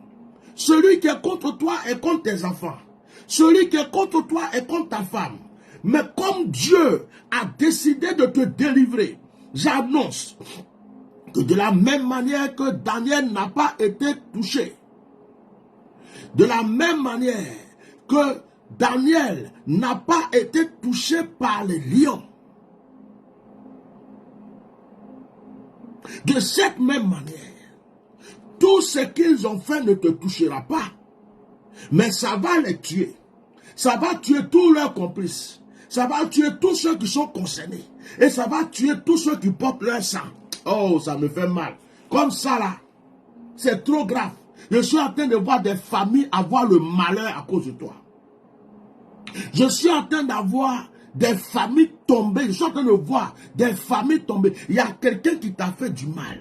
Speaker 1: Celui qui est contre toi est contre tes enfants. Celui qui est contre toi est contre ta femme. Mais comme Dieu a décidé de te délivrer, j'annonce que de la même manière que Daniel n'a pas été touché, de la même manière que Daniel n'a pas été touché par les lions, de cette même manière, tout ce qu'ils ont fait ne te touchera pas, mais ça va les tuer. Ça va tuer tous leurs complices. Ça va tuer tous ceux qui sont concernés. Et ça va tuer tous ceux qui portent leur sang. Oh, ça me fait mal. Comme ça là, c'est trop grave. Je suis en train de voir des familles avoir le malheur à cause de toi. Je suis en train d'avoir des familles tombées. Je suis en train de voir des familles tombées. Il y a quelqu'un qui t'a fait du mal.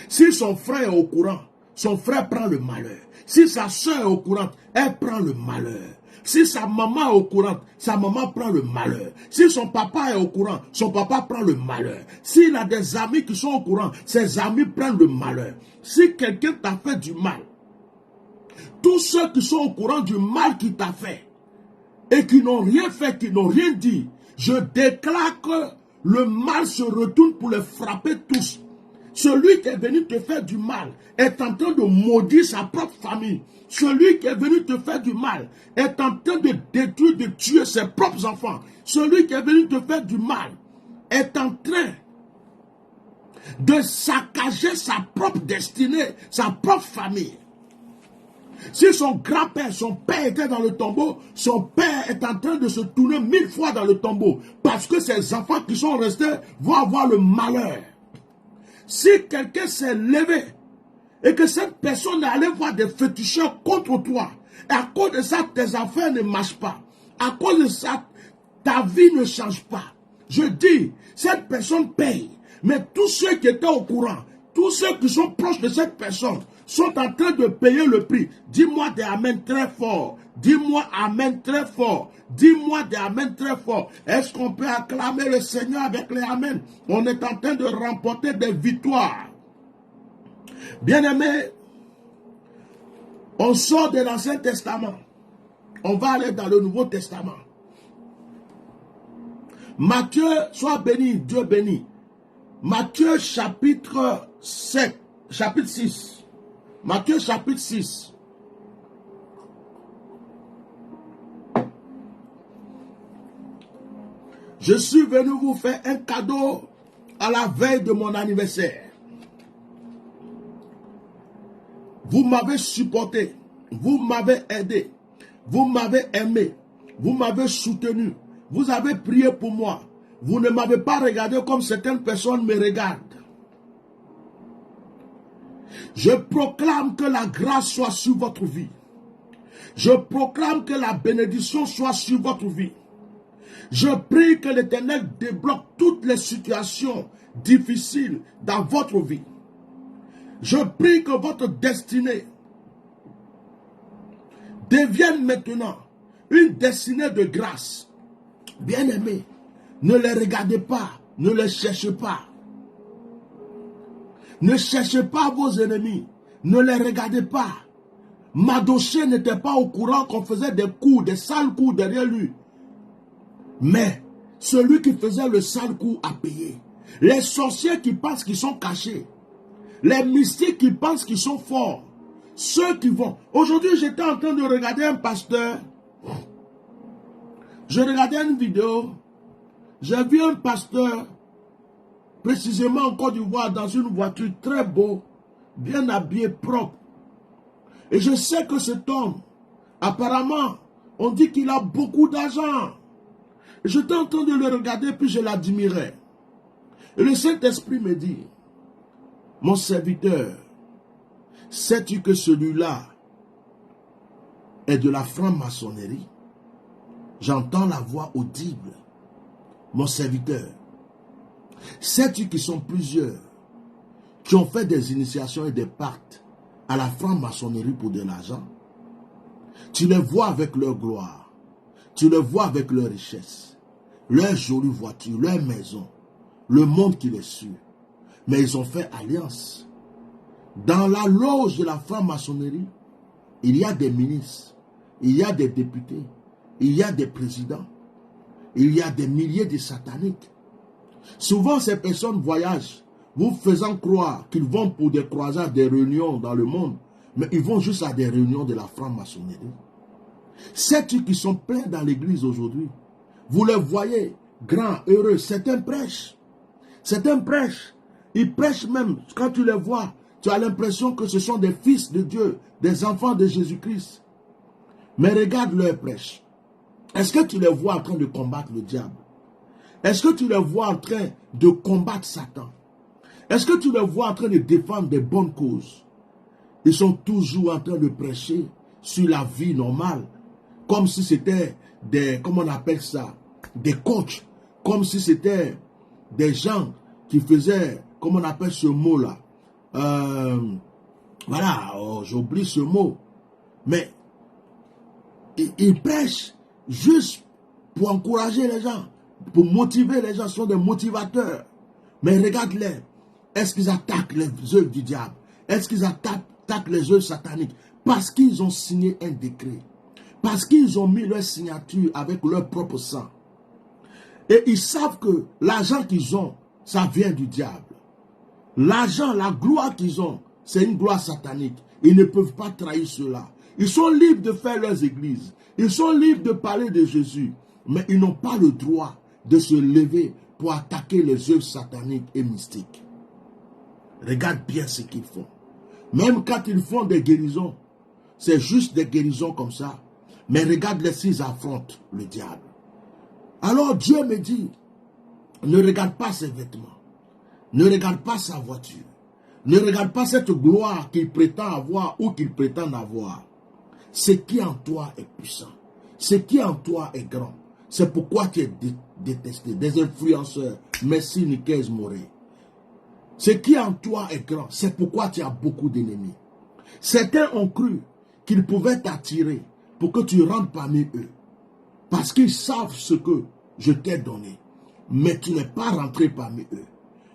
Speaker 1: Si son frère est au courant, son frère prend le malheur. Si sa soeur est au courant, elle prend le malheur. Si sa maman est au courant, sa maman prend le malheur. Si son papa est au courant, son papa prend le malheur. S'il a des amis qui sont au courant, ses amis prennent le malheur. Si quelqu'un t'a fait du mal, tous ceux qui sont au courant du mal qu'il t'a fait et qui n'ont rien fait, qui n'ont rien dit, je déclare que le mal se retourne pour les frapper tous. Celui qui est venu te faire du mal est en train de maudire sa propre famille. Celui qui est venu te faire du mal est en train de détruire, de tuer ses propres enfants. Celui qui est venu te faire du mal est en train de saccager sa propre destinée, sa propre famille. Si son grand-père, son père était dans le tombeau, son père est en train de se tourner 1000 fois dans le tombeau parce que ses enfants qui sont restés vont avoir le malheur. Si quelqu'un s'est levé et que cette personne est allée voir des féticheurs contre toi, et à cause de ça, tes affaires ne marchent pas, à cause de ça, ta vie ne change pas, je dis, cette personne paye. Mais tous ceux qui étaient au courant, tous ceux qui sont proches de cette personne, sont en train de payer le prix. Dis-moi des amen très fort. Dis-moi amen très fort. Dis-moi des amen très fort. Est-ce qu'on peut acclamer le Seigneur avec les amen? On est en train de remporter des victoires. Bien-aimés, On sort de l'Ancien Testament. On va aller dans le Nouveau Testament. Matthieu, sois béni, Dieu béni. Matthieu chapitre 7, chapitre 6. Matthieu chapitre 6. Je suis venu vous faire un cadeau à la veille de mon anniversaire. Vous m'avez supporté, vous m'avez aidé, vous m'avez aimé, vous m'avez soutenu, vous avez prié pour moi. Vous ne m'avez pas regardé comme certaines personnes me regardent. Je proclame que la grâce soit sur votre vie. Je proclame que la bénédiction soit sur votre vie. Je prie que l'Éternel débloque toutes les situations difficiles dans votre vie. Je prie que votre destinée devienne maintenant une destinée de grâce. Bien-aimés, ne les regardez pas, ne les cherchez pas. Ne cherchez pas vos ennemis, ne les regardez pas. Madoché n'était pas au courant qu'on faisait des coups, des sales coups derrière lui. Mais celui qui faisait le sale coup a payé. Les sorciers qui pensent qu'ils sont cachés. Les mystiques qui pensent qu'ils sont forts. Ceux qui vont. Aujourd'hui, j'étais en train de regarder un pasteur. Je regardais une vidéo. J'ai vu un pasteur, précisément en Côte d'Ivoire, dans une voiture très beau, bien habillé, propre. Et je sais que cet homme, apparemment, on dit qu'il a beaucoup d'argent. J'étais en train de le regarder, puis je l'admirais. Et le Saint-Esprit me dit, mon serviteur, sais-tu que celui-là est de la franc-maçonnerie? J'entends la voix audible. Mon serviteur, sais-tu qu'ils sont plusieurs qui ont fait des initiations et des pactes à la franc-maçonnerie pour de l'argent? Tu les vois avec leur gloire, tu les vois avec leur richesse, leur jolie voiture, leur maison, le monde qui les suit. Mais ils ont fait alliance. Dans la loge de la franc-maçonnerie, il y a des ministres, il y a des députés, il y a des présidents, il y a des milliers de sataniques. Souvent, ces personnes voyagent, vous faisant croire qu'ils vont pour des croisades, des réunions dans le monde, mais ils vont juste à des réunions de la franc-maçonnerie. Sais-tu qui sont pleins dans l'église aujourd'hui? Vous les voyez, grands, heureux, certains prêchent. Certains prêchent. Ils prêchent même, quand tu les vois, tu as l'impression que ce sont des fils de Dieu, des enfants de Jésus-Christ. Mais regarde leur prêche. Est-ce que tu les vois en train de combattre le diable? Est-ce que tu les vois en train de combattre Satan? Est-ce que tu les vois en train de défendre des bonnes causes? Ils sont toujours en train de prêcher sur la vie normale, comme si c'était des, comment on appelle ça, des coachs, comme si c'était des gens qui faisaient, comment on appelle ce mot-là, voilà, oh, j'oublie ce mot, mais ils prêchent juste pour encourager les gens, pour motiver les gens, ce sont des motivateurs. Mais regarde-les, est-ce qu'ils attaquent les œuvres du diable? Est-ce qu'ils attaquent les œuvres sataniques? Parce qu'ils ont signé un décret, parce qu'ils ont mis leur signature avec leur propre sang. Et ils savent que l'argent qu'ils ont, ça vient du diable. L'argent, la gloire qu'ils ont, c'est une gloire satanique. Ils ne peuvent pas trahir cela. Ils sont libres de faire leurs églises. Ils sont libres de parler de Jésus. Mais ils n'ont pas le droit de se lever pour attaquer les œuvres sataniques et mystiques. Regarde bien ce qu'ils font. Même quand ils font des guérisons, c'est juste des guérisons comme ça. Mais regarde-les s'ils affrontent le diable. Alors Dieu me dit, ne regarde pas ses vêtements. Ne regarde pas sa voiture. Ne regarde pas cette gloire qu'il prétend avoir ou qu'il prétend avoir. Ce qui en toi est puissant. Ce qui en toi est grand. C'est pourquoi tu es détesté. Des influenceurs. Merci Nicaise Moré. Ce qui en toi est grand. C'est pourquoi tu as beaucoup d'ennemis. Certains ont cru qu'ils pouvaient t'attirer pour que tu rentres parmi eux. Parce qu'ils savent ce que je t'ai donné. Mais tu n'es pas rentré parmi eux.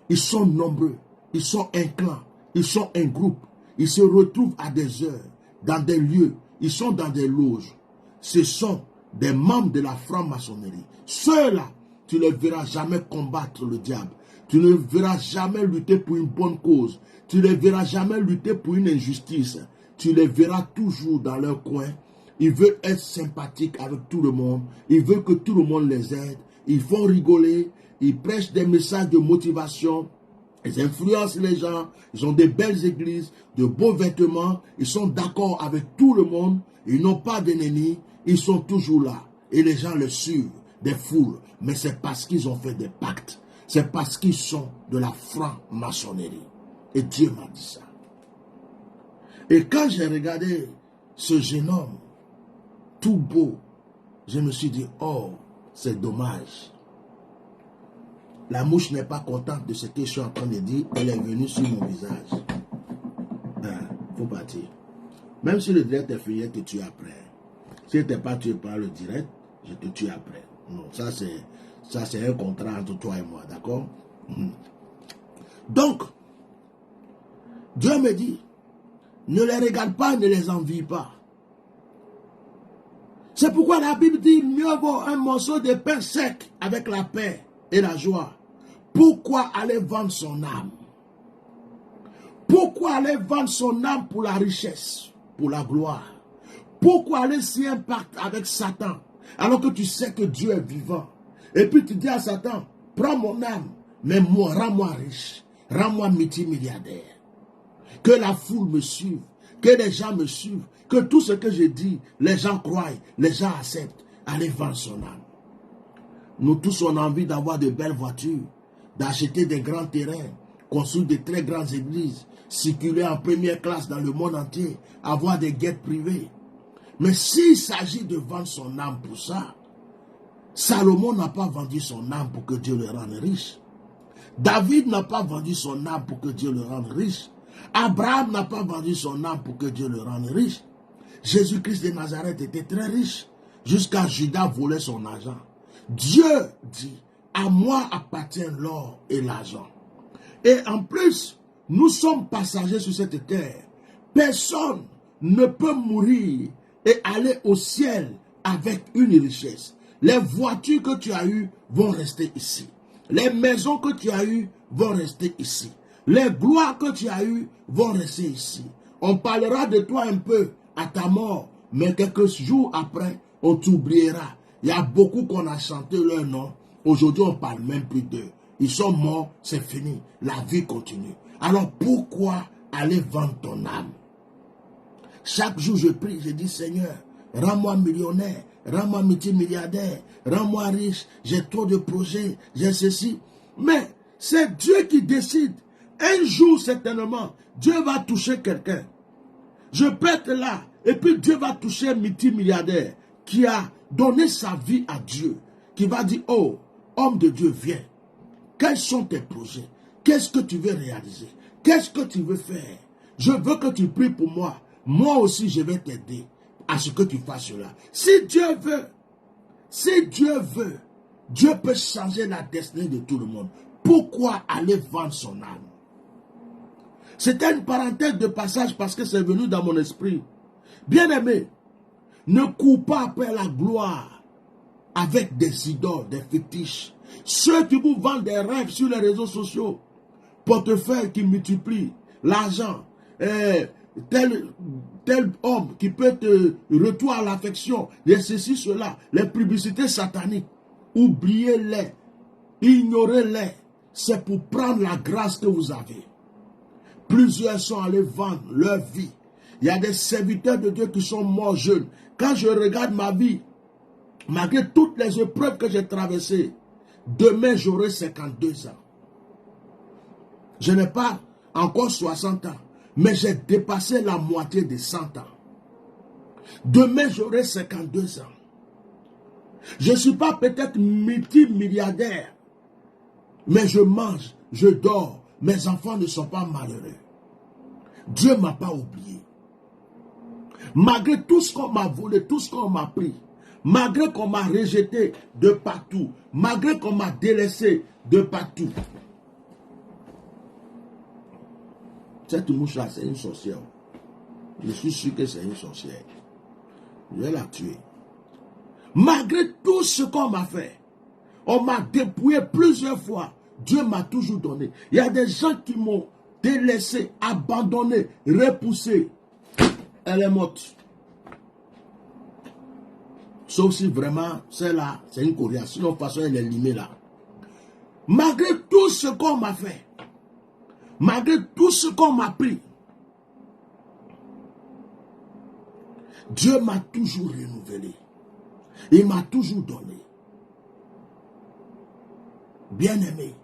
Speaker 1: Ils sont nombreux. Ils sont un clan. Ils sont un groupe. Ils se retrouvent à des heures, dans des lieux, ils sont dans des loges. Ce sont des membres de la franc-maçonnerie. Ceux-là, tu ne les verras jamais combattre le diable. Tu ne les verras jamais lutter pour une bonne cause. Tu ne les verras jamais lutter pour une injustice. Tu les verras toujours dans leur coin. Ils veulent être sympathiques avec tout le monde. Ils veulent que tout le monde les aide. Ils font rigoler. Ils prêchent des messages de motivation. Ils influencent les gens. Ils ont des belles églises, de beaux vêtements. Ils sont d'accord avec tout le monde. Ils n'ont pas d'ennemis. Ils sont toujours là. Et les gens les suivent, des foules. Mais c'est parce qu'ils ont fait des pactes. C'est parce qu'ils sont de la franc-maçonnerie. Et Dieu m'a dit ça. Et quand j'ai regardé ce jeune homme, tout beau, je me suis dit, oh, c'est dommage. La mouche n'est pas contente de ce que je suis en train de dire. Elle est venue sur mon visage. Faut partir. Même si le direct est fini, elle te tue après. Si elle n'est pas tué par le direct, je te tue après. Non, ça c'est un contrat entre toi et moi, d'accord? Donc, Dieu me dit, ne les regarde pas, ne les envie pas. C'est pourquoi la Bible dit, mieux vaut un morceau de pain sec avec la paix et la joie. Pourquoi aller vendre son âme? Pourquoi aller vendre son âme pour la richesse, pour la gloire? Pourquoi aller signer un pacte avec Satan, alors que tu sais que Dieu est vivant? Et puis tu dis à Satan, prends mon âme, mais moi, rends-moi riche, rends-moi multimilliardaire. Que la foule me suive, que les gens me suivent, que tout ce que je dis, les gens croient, les gens acceptent. Allez vendre son âme. Nous tous, on a envie d'avoir de belles voitures, d'acheter des grands terrains, construire de très grandes églises, circuler en première classe dans le monde entier, avoir des guettes privées. Mais s'il s'agit de vendre son âme pour ça, Salomon n'a pas vendu son âme pour que Dieu le rende riche. David n'a pas vendu son âme pour que Dieu le rende riche. Abraham n'a pas vendu son âme pour que Dieu le rende riche. Jésus-Christ de Nazareth était très riche, jusqu'à Judas volait son argent. Dieu dit, à moi appartient l'or et l'argent. Et en plus, nous sommes passagers sur cette terre. Personne ne peut mourir et aller au ciel avec une richesse. Les voitures que tu as eues vont rester ici. Les maisons que tu as eues vont rester ici. Les gloires que tu as eues vont rester ici. On parlera de toi un peu à ta mort, mais quelques jours après, on t'oubliera. Il y a beaucoup qu'on a chanté leur nom. Aujourd'hui, on ne parle même plus d'eux. Ils sont morts, c'est fini. La vie continue. Alors pourquoi aller vendre ton âme? Chaque jour, je prie, je dis, Seigneur, rends-moi millionnaire, rends-moi multimilliardaire, rends-moi riche, j'ai trop de projets, j'ai ceci. Mais c'est Dieu qui décide. Un jour, certainement, Dieu va toucher quelqu'un. Je peux être là, et puis Dieu va toucher un multimilliardaire qui a donné sa vie à Dieu, qui va dire, oh, homme de Dieu, viens. Quels sont tes projets? Qu'est-ce que tu veux réaliser? Qu'est-ce que tu veux faire? Je veux que tu pries pour moi. Moi aussi, je vais t'aider à ce que tu fasses cela. Si Dieu veut, Dieu peut changer la destinée de tout le monde. Pourquoi aller vendre son âme? C'était une parenthèse de passage parce que c'est venu dans mon esprit. Bien-aimé, ne cours pas après la gloire avec des idoles, des fétiches. Ceux qui vous vendent des rêves sur les réseaux sociaux, portefeuille qui multiplie l'argent, tel homme qui peut te retour à l'affection, les ceci, cela, les publicités sataniques, oubliez-les, ignorez-les, c'est pour prendre la grâce que vous avez. Plusieurs sont allés vendre leur vie. Il y a des serviteurs de Dieu qui sont morts jeunes. Quand je regarde ma vie, malgré toutes les épreuves que j'ai traversées, demain j'aurai 52 ans. Je n'ai pas encore 60 ans, mais j'ai dépassé la moitié de 100 ans. Demain j'aurai 52 ans. Je ne suis pas peut-être multimilliardaire, mais je mange, je dors. Mes enfants ne sont pas malheureux. Dieu ne m'a pas oublié. Malgré tout ce qu'on m'a volé, tout ce qu'on m'a pris, malgré qu'on m'a rejeté de partout, malgré qu'on m'a délaissé de partout. Cette mouche-là, c'est une sorcière. Je suis sûr que c'est une sorcière. Je vais la tuer. Malgré tout ce qu'on m'a fait, on m'a dépouillé plusieurs fois. Dieu m'a toujours donné. Il y a des gens qui m'ont délaissé, abandonné, repoussé. Elle est morte. Sauf si vraiment, celle-là, c'est une Coréenne. Sinon, de toute façon, elle est limée là. Malgré tout ce qu'on m'a fait, malgré tout ce qu'on m'a pris, Dieu m'a toujours renouvelé. Il m'a toujours donné. Bien-aimés,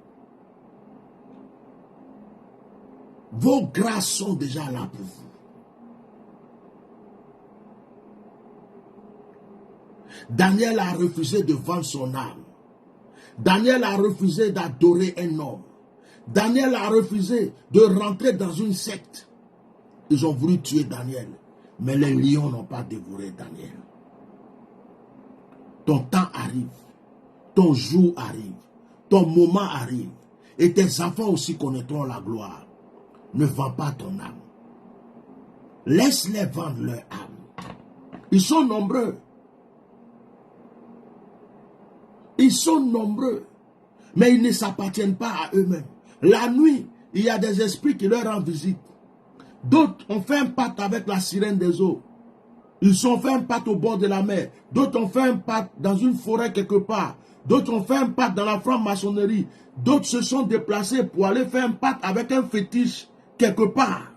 Speaker 1: vos grâces sont déjà là pour vous. Daniel a refusé de vendre son âme. Daniel a refusé d'adorer un homme. Daniel a refusé de rentrer dans une secte. Ils ont voulu tuer Daniel. Mais les lions n'ont pas dévoré Daniel. Ton temps arrive. Ton jour arrive. Ton moment arrive. Et tes enfants aussi connaîtront la gloire. Ne vends pas ton âme. Laisse-les vendre leur âme. Ils sont nombreux. Ils sont nombreux. Mais ils ne s'appartiennent pas à eux-mêmes. La nuit, il y a des esprits qui leur rendent visite. D'autres ont fait un pacte avec la sirène des eaux. Ils ont fait un pacte au bord de la mer. D'autres ont fait un pacte dans une forêt quelque part. D'autres ont fait un pacte dans la franc-maçonnerie. D'autres se sont déplacés pour aller faire un pacte avec un fétiche quelque part.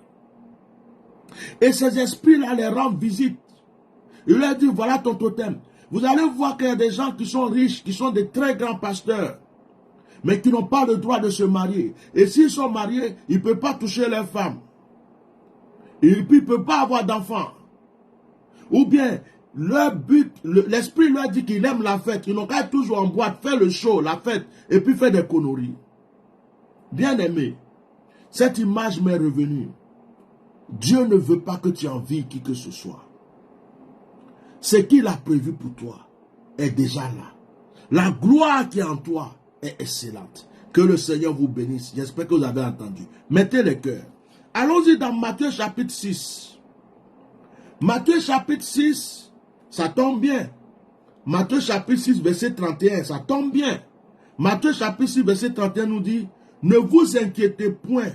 Speaker 1: Et ces esprits-là les rendent visite. Il leur dit, voilà ton totem. Vous allez voir qu'il y a des gens qui sont riches, qui sont des très grands pasteurs, mais qui n'ont pas le droit de se marier. Et s'ils sont mariés, ils ne peuvent pas toucher leurs femmes. Et puis, ils ne peuvent pas avoir d'enfants. Ou bien, leur but, l'esprit leur dit qu'il aime la fête. Ils n'ont qu'à être toujours en boîte, faire le show, la fête, et puis faire des conneries. Bien aimé, cette image m'est revenue. Dieu ne veut pas que tu envies qui que ce soit. Ce qu'il a prévu pour toi est déjà là. La gloire qui est en toi est excellente. Que le Seigneur vous bénisse. J'espère que vous avez entendu. Mettez les cœurs. Allons-y dans Matthieu chapitre 6. Matthieu chapitre 6, ça tombe bien. Matthieu chapitre 6, verset 31, ça tombe bien. Matthieu chapitre 6, verset 31 nous dit, ne vous inquiétez point.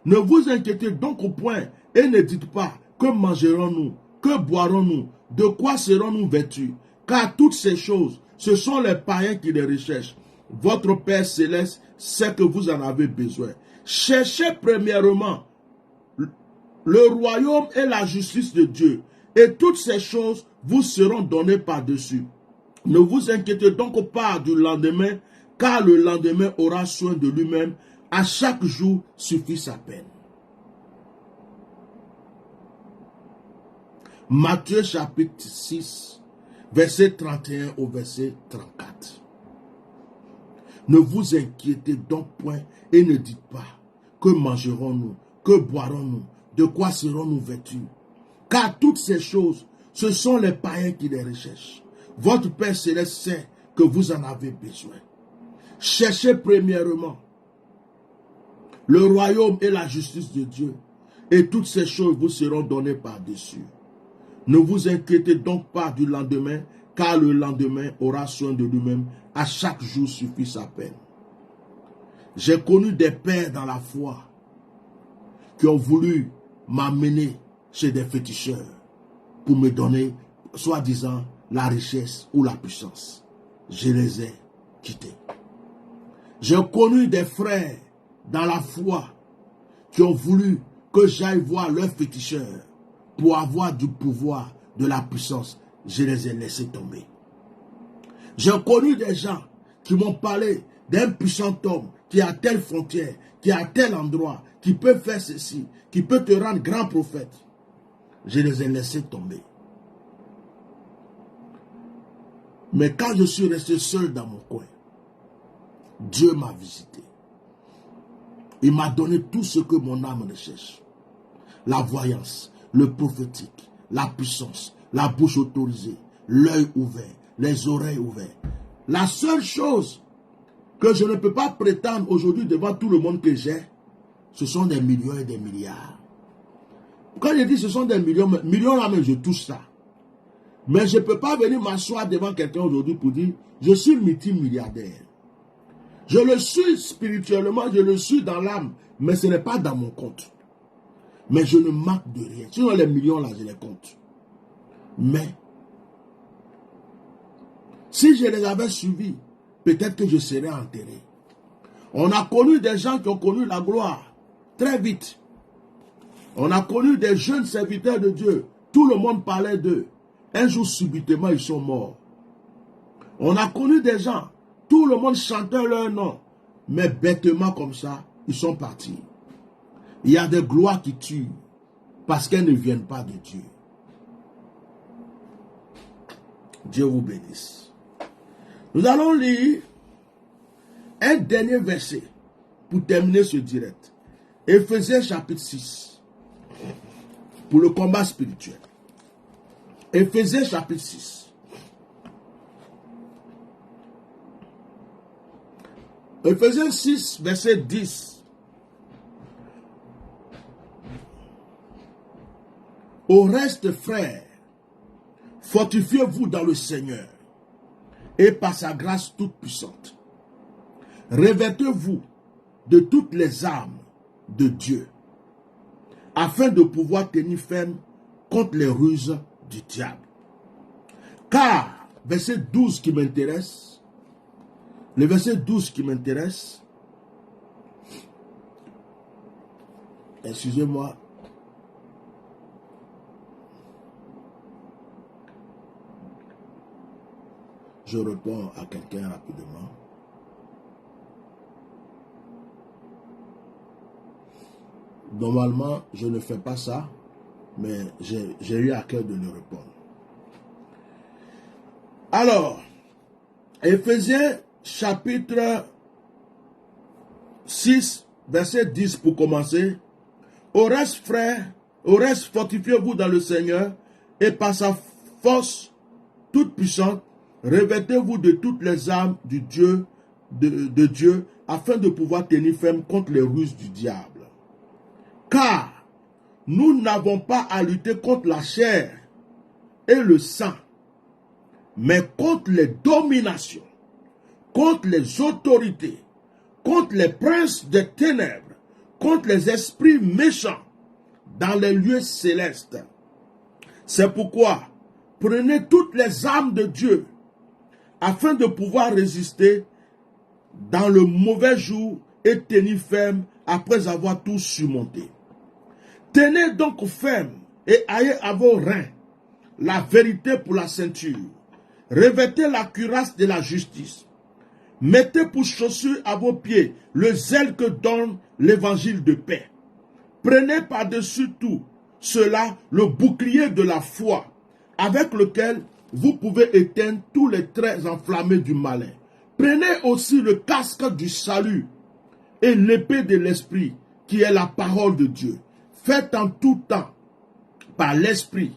Speaker 1: Ne vous inquiétez donc au point et ne dites pas, que mangerons-nous, que boirons-nous, de quoi serons-nous vêtus? Car toutes ces choses, ce sont les païens qui les recherchent. Votre Père Céleste sait que vous en avez besoin. Cherchez premièrement le royaume et la justice de Dieu. Et toutes ces choses vous seront données par-dessus. Ne vous inquiétez donc pas du lendemain, car le lendemain aura soin de lui-même. À chaque jour suffit sa peine. Matthieu chapitre 6, verset 31 au verset 34. Ne vous inquiétez donc point et ne dites pas, que mangerons-nous, que boirons-nous, de quoi serons-nous vêtus? Car toutes ces choses, ce sont les païens qui les recherchent. Votre Père Céleste sait que vous en avez besoin. Cherchez premièrement le royaume et la justice de Dieu, et toutes ces choses vous seront données par-dessus. Ne vous inquiétez donc pas du lendemain, car le lendemain aura soin de lui-même. À chaque jour suffit sa peine. J'ai connu des pères dans la foi qui ont voulu m'amener chez des féticheurs pour me donner, soi-disant, la richesse ou la puissance. Je les ai quittés. J'ai connu des frères dans la foi qui ont voulu que j'aille voir leurs féticheurs pour avoir du pouvoir, de la puissance. Je les ai laissés tomber. J'ai connu des gens qui m'ont parlé d'un puissant homme qui est à telle frontière, qui est à tel endroit, qui peut faire ceci, qui peut te rendre grand prophète. Je les ai laissés tomber. Mais quand je suis resté seul dans mon coin, Dieu m'a visité. Il m'a donné tout ce que mon âme recherche. La voyance, le prophétique, la puissance, la bouche autorisée, l'œil ouvert, les oreilles ouvertes. La seule chose que je ne peux pas prétendre aujourd'hui devant tout le monde que j'ai, ce sont des millions et des milliards. Quand je dis ce sont des millions, millions là même, je touche ça. Mais je ne peux pas venir m'asseoir devant quelqu'un aujourd'hui pour dire, je suis multimilliardaire. Je le suis spirituellement, je le suis dans l'âme, mais ce n'est pas dans mon compte. Mais je ne manque de rien. Sinon les millions là, je les compte. Mais, si je les avais suivis, peut-être que je serais enterré. On a connu des gens qui ont connu la gloire très vite. On a connu des jeunes serviteurs de Dieu. Tout le monde parlait d'eux. Un jour, subitement, ils sont morts. On a connu des gens. Tout le monde chantait leur nom. Mais bêtement comme ça, ils sont partis. Il y a des gloires qui tuent parce qu'elles ne viennent pas de Dieu. Dieu vous bénisse. Nous allons lire un dernier verset pour terminer ce direct. Éphésiens chapitre 6. Pour le combat spirituel. Éphésiens chapitre 6. Éphésiens 6, verset 10. Au reste, frères, fortifiez-vous dans le Seigneur et par sa grâce toute puissante. Revêtez-vous de toutes les armes de Dieu afin de pouvoir tenir ferme contre les ruses du diable. Car, verset 12 qui m'intéresse, le verset 12 qui m'intéresse, excusez-moi, je réponds à quelqu'un rapidement. Normalement, je ne fais pas ça, mais j'ai eu à cœur de lui répondre. Alors, Éphésiens chapitre 6, verset 10 pour commencer. Au reste, frères, au reste, fortifiez-vous dans le Seigneur et par sa force toute puissante, revêtez-vous de toutes les armes du Dieu, de Dieu afin de pouvoir tenir ferme contre les ruses du diable. Car nous n'avons pas à lutter contre la chair et le sang, mais contre les dominations, contre les autorités, contre les princes des ténèbres, contre les esprits méchants dans les lieux célestes. C'est pourquoi prenez toutes les armes de Dieu afin de pouvoir résister dans le mauvais jour et tenir ferme après avoir tout surmonté. Tenez donc ferme et ayez à vos reins la vérité pour la ceinture. Revêtez la cuirasse de la justice. Mettez pour chaussure à vos pieds le zèle que donne l'évangile de paix. Prenez par-dessus tout cela le bouclier de la foi, avec lequel vous pouvez éteindre tous les traits enflammés du malin. Prenez aussi le casque du salut et l'épée de l'esprit, qui est la parole de Dieu. Faites en tout temps, par l'esprit,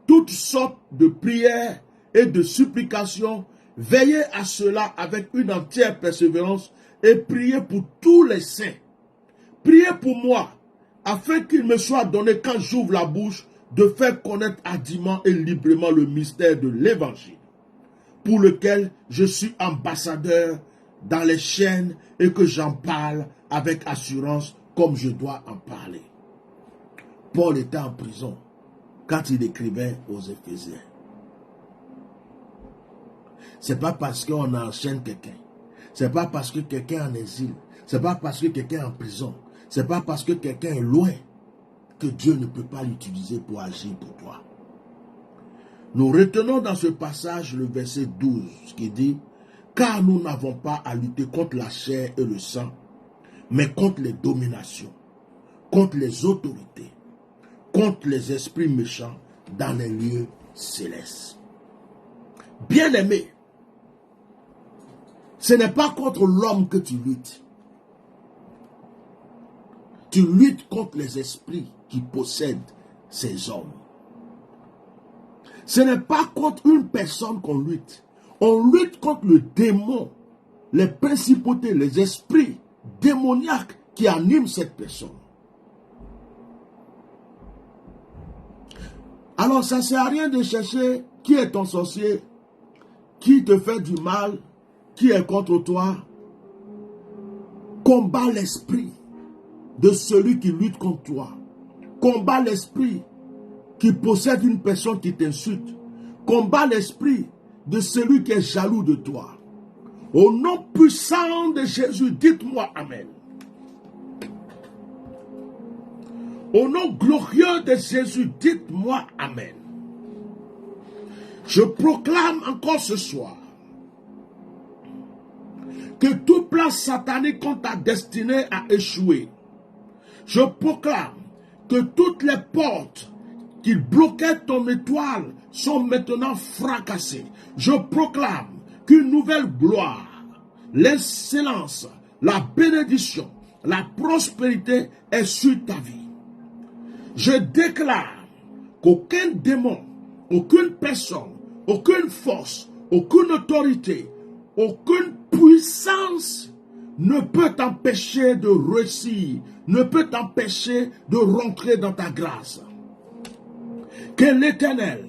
Speaker 1: toutes sortes de prières et de supplications. Veillez à cela avec une entière persévérance et priez pour tous les saints. Priez pour moi, afin qu'il me soit donné quand j'ouvre la bouche de faire connaître hardiment et librement le mystère de l'évangile, pour lequel je suis ambassadeur dans les chaînes et que j'en parle avec assurance comme je dois en parler. Paul était en prison quand il écrivait aux Éphésiens. Ce n'est pas parce qu'on enchaîne quelqu'un, ce n'est pas parce que quelqu'un est en exil, ce n'est pas parce que quelqu'un est en prison, ce n'est pas parce que quelqu'un est loin que Dieu ne peut pas l'utiliser pour agir pour toi. Nous retenons dans ce passage le verset 12 qui dit « Car nous n'avons pas à lutter contre la chair et le sang, mais contre les dominations, contre les autorités, contre les esprits méchants dans les lieux célestes. » Bien-aimé, ce n'est pas contre l'homme que tu luttes. Tu luttes contre les esprits qui possèdent ces hommes. Ce n'est pas contre une personne qu'on lutte. On lutte contre le démon, les principautés, les esprits démoniaques qui animent cette personne. Alors ça ne sert à rien de chercher qui est ton sorcier, qui te fait du mal, qui est contre toi. Combat l'esprit de celui qui lutte contre toi. Combat l'esprit qui possède une personne qui t'insulte. Combat l'esprit de celui qui est jaloux de toi. Au nom puissant de Jésus, dites-moi Amen. Au nom glorieux de Jésus, dites-moi Amen. Je proclame encore ce soir que tout plan satanique contre ta destinée a échoué. Je proclame que toutes les portes qui bloquaient ton étoile sont maintenant fracassées. Je proclame qu'une nouvelle gloire, l'excellence, la bénédiction, la prospérité est sur ta vie. Je déclare qu'aucun démon, aucune personne, aucune force, aucune autorité, aucune puissance ne peut t'empêcher de réussir, ne peut t'empêcher de rentrer dans ta grâce. Que l'Éternel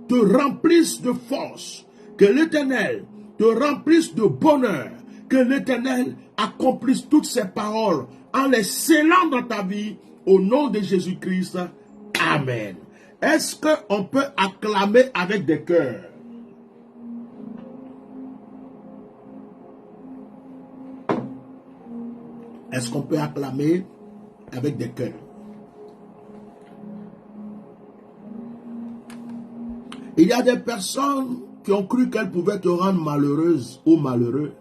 Speaker 1: te remplisse de force, que l'Éternel te remplisse de bonheur, que l'Éternel accomplisse toutes ses paroles en les scellant dans ta vie au nom de Jésus-Christ. Amen. Est-ce qu'on peut acclamer avec des cœurs? Est-ce qu'on peut acclamer avec des cœurs? Il y a des personnes qui ont cru qu'elles pouvaient te rendre malheureuse ou malheureux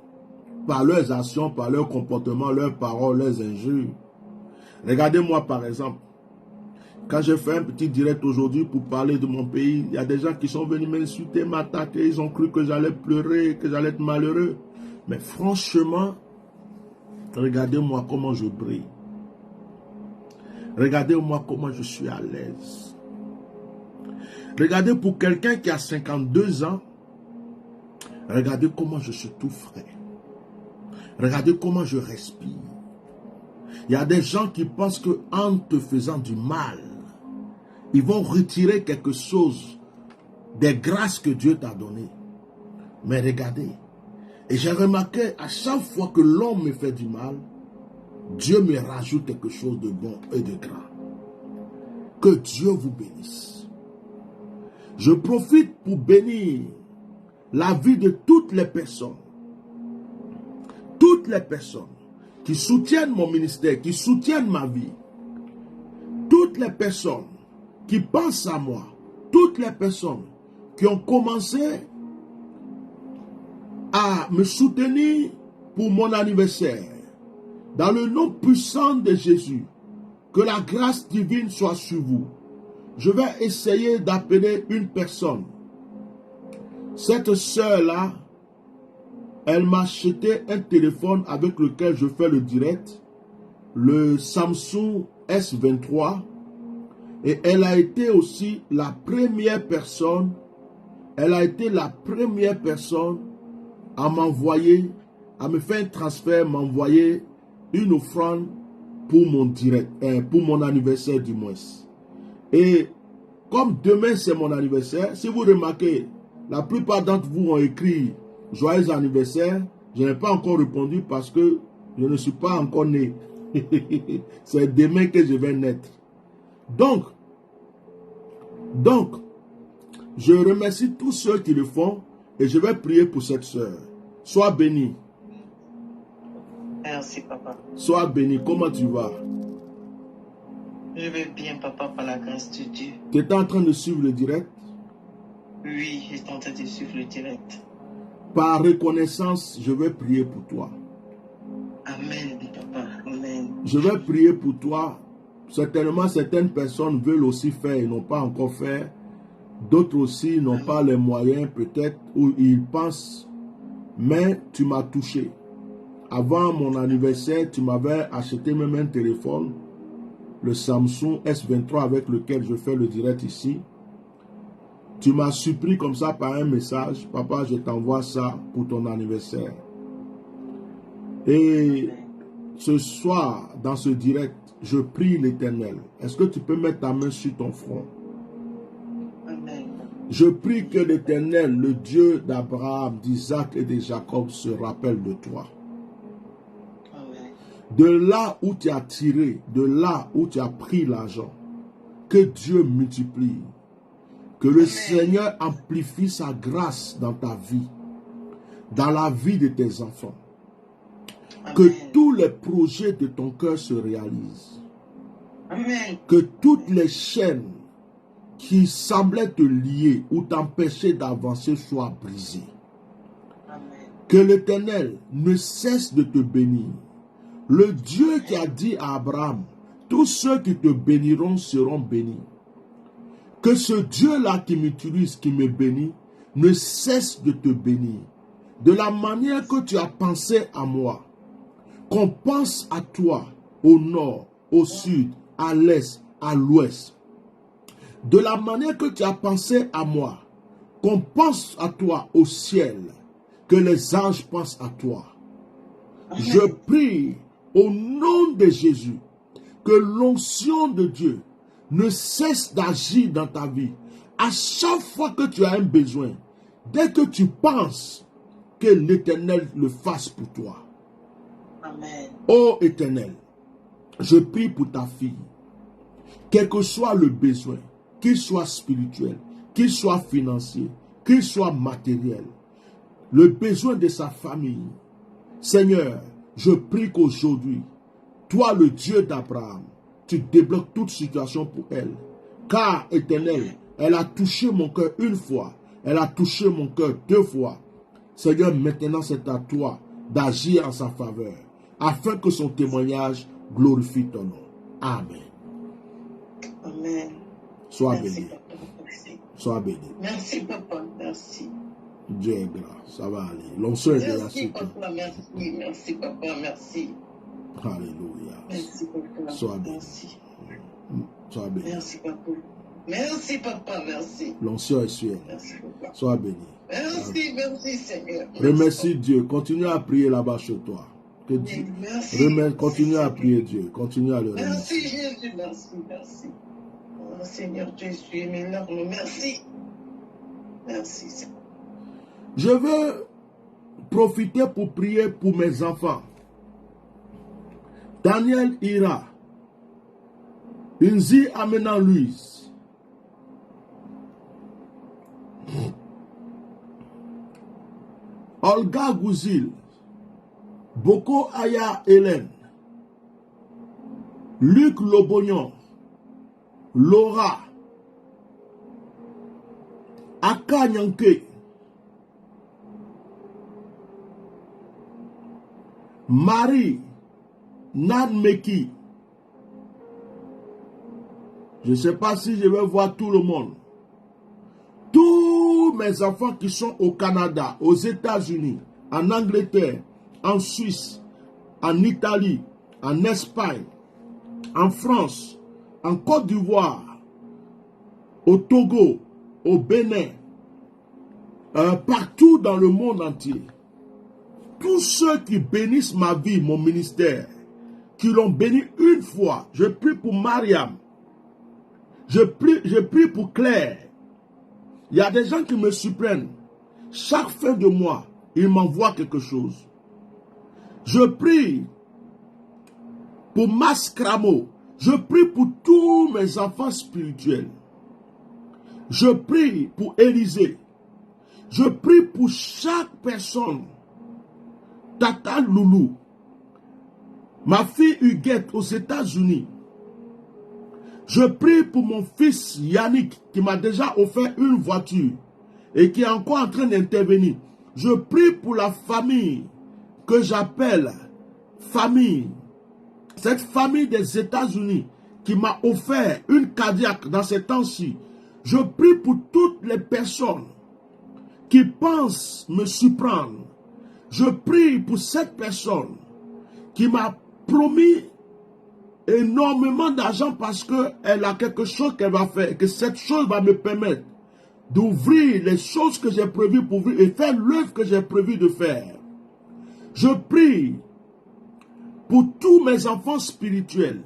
Speaker 1: par leurs actions, par leur comportement, leurs paroles, leurs injures. Regardez-moi par exemple, quand j'ai fait un petit direct aujourd'hui pour parler de mon pays, il y a des gens qui sont venus m'insulter, m'attaquer, ils ont cru que j'allais pleurer, que j'allais être malheureux. Mais franchement, regardez-moi comment je brille. Regardez-moi comment je suis à l'aise. Regardez pour quelqu'un qui a 52 ans, regardez comment je suis tout frais. Regardez comment je respire. Il y a des gens qui pensent qu'en te faisant du mal, ils vont retirer quelque chose des grâces que Dieu t'a données. Mais regardez, et j'ai remarqué à chaque fois que l'homme me fait du mal, Dieu me rajoute quelque chose de bon et de grand. Que Dieu vous bénisse. Je profite pour bénir la vie de toutes les personnes qui soutiennent mon ministère, qui soutiennent ma vie, toutes les personnes qui pensent à moi, toutes les personnes qui ont commencé à me soutenir pour mon anniversaire. Dans le nom puissant de Jésus, que la grâce divine soit sur vous. Je vais essayer d'appeler une personne. Cette sœur-là, elle m'a acheté un téléphone avec lequel je fais le direct, le Samsung S23, et elle a été aussi la première personne, à m'envoyer, à me faire un transfert, m'envoyer une offrande pour mon direct, pour mon anniversaire du mois. Et comme demain c'est mon anniversaire, si vous remarquez, la plupart d'entre vous ont écrit joyeux anniversaire. Je n'ai pas encore répondu parce que je ne suis pas encore né. C'est demain que je vais naître. Donc, je remercie tous ceux qui le font et je vais prier pour cette sœur. Sois béni.
Speaker 2: Merci, papa.
Speaker 1: Sois béni. Comment tu vas?
Speaker 2: Je vais bien, papa, par la grâce de Dieu.
Speaker 1: Tu es en train de suivre le direct?
Speaker 2: Oui, je suis en train de suivre le direct.
Speaker 1: Par reconnaissance, je vais prier pour toi.
Speaker 2: Amen, papa. Amen.
Speaker 1: Je vais prier pour toi. Certainement, certaines personnes veulent aussi faire et n'ont pas encore fait. D'autres aussi n'ont pas les moyens, peut-être, ou ils pensent. Mais tu m'as touché. Avant mon anniversaire, tu m'avais acheté même un téléphone, le Samsung S23 avec lequel je fais le direct ici. Tu m'as supplié comme ça par un message, papa, je t'envoie ça pour ton anniversaire. Et ce soir, dans ce direct, je prie l'Éternel. Est-ce que tu peux mettre ta main sur ton front? Je prie que l'Éternel, le Dieu d'Abraham, d'Isaac et de Jacob, se rappelle de toi.
Speaker 2: Amen.
Speaker 1: De là où tu as tiré, de là où tu as pris l'argent, que Dieu multiplie. Que le Seigneur amplifie sa grâce dans ta vie, dans la vie de tes enfants.
Speaker 2: Amen.
Speaker 1: Que tous les projets de ton cœur se réalisent.
Speaker 2: Amen.
Speaker 1: Que toutes les chaînes qui semblaient te lier ou t'empêcher d'avancer soient brisées.
Speaker 2: Amen.
Speaker 1: Que l'Éternel ne cesse de te bénir. Le Dieu qui a dit à Abraham, tous ceux qui te béniront seront bénis. Que ce Dieu-là qui m'utilise, qui me bénit, ne cesse de te bénir. De la manière que tu as pensé à moi, qu'on pense à toi au nord, au sud, à l'est, à l'ouest. De la manière que tu as pensé à moi, qu'on pense à toi au ciel, que les anges pensent à toi. Je prie au nom de Jésus que l'onction de Dieu ne cesse d'agir dans ta vie. À chaque fois que tu as un besoin, dès que tu penses que l'Éternel le fasse pour toi.
Speaker 2: Amen.
Speaker 1: Ô Éternel, je prie pour ta fille, quel que soit le besoin, qu'il soit spirituel, qu'il soit financier, qu'il soit matériel, le besoin de sa famille. Seigneur, je prie qu'aujourd'hui, toi le Dieu d'Abraham, tu débloques toute situation pour elle. Car, Éternel, elle a touché mon cœur une fois, elle a touché mon cœur deux fois. Seigneur, maintenant c'est à toi d'agir en sa faveur, afin que son témoignage glorifie ton nom. Amen.
Speaker 2: Amen.
Speaker 1: Sois
Speaker 2: Merci,
Speaker 1: béni.
Speaker 2: papa. Merci.
Speaker 1: Sois béni.
Speaker 2: Merci, papa. Merci.
Speaker 1: Dieu est grand. Ça va aller. L'onction est déjà
Speaker 2: Merci,
Speaker 1: sur toi.
Speaker 2: papa. Merci. Merci, papa. Merci.
Speaker 1: Alléluia.
Speaker 2: Merci, papa.
Speaker 1: Sois béni.
Speaker 2: Merci.
Speaker 1: Sois béni.
Speaker 2: Merci, papa. Merci, papa. Merci.
Speaker 1: L'onction est sur elle.
Speaker 2: Merci, papa.
Speaker 1: Sois béni.
Speaker 2: Merci, merci, Seigneur.
Speaker 1: Remercie Dieu. Continue à prier là-bas chez toi. Que Dieu.
Speaker 2: Merci.
Speaker 1: Continue à prier Dieu. Continue à le
Speaker 2: Merci,
Speaker 1: remercier.
Speaker 2: Jésus. Merci, merci. Oh, Seigneur, tu es mes larmes. Merci. Merci, Seigneur.
Speaker 1: Je veux profiter pour prier pour mes enfants. Daniel Ira, Inzi Amena Louise, Olga Gouzil, Boko Aya Hélène, Luc Lobognon, Laura, Aka Nyanke, Marie, Nan Meki. Je ne sais pas si je vais voir tout le monde. Tous mes enfants qui sont au Canada, aux États-Unis, en Angleterre, en Suisse, en Italie, en Espagne, en France, en Côte d'Ivoire, au Togo, au Bénin, partout dans le monde entier. Tous ceux qui bénissent ma vie, mon ministère, qui l'ont béni une fois, je prie pour Mariam, je prie pour Claire. Il y a des gens qui me surprennent. Chaque fin de mois, ils m'envoient quelque chose. Je prie pour Mascramo. Je prie pour tous mes enfants spirituels. Je prie pour Élisée. Je prie pour chaque personne. Tata Loulou, ma fille Huguette aux États-Unis. Je prie pour mon fils Yannick qui m'a déjà offert une voiture et qui est encore en train d'intervenir. Je prie pour la famille que j'appelle famille. Cette famille des États-Unis qui m'a offert une cardiaque dans ces temps-ci. Je prie pour toutes les personnes qui pensent me surprendre. Je prie pour cette personne qui m'a promis énormément d'argent parce qu'elle a quelque chose qu'elle va faire, que cette chose va me permettre d'ouvrir les choses que j'ai prévues pour ouvrir et faire l'œuvre que j'ai prévu de faire. Je prie pour tous mes enfants spirituels.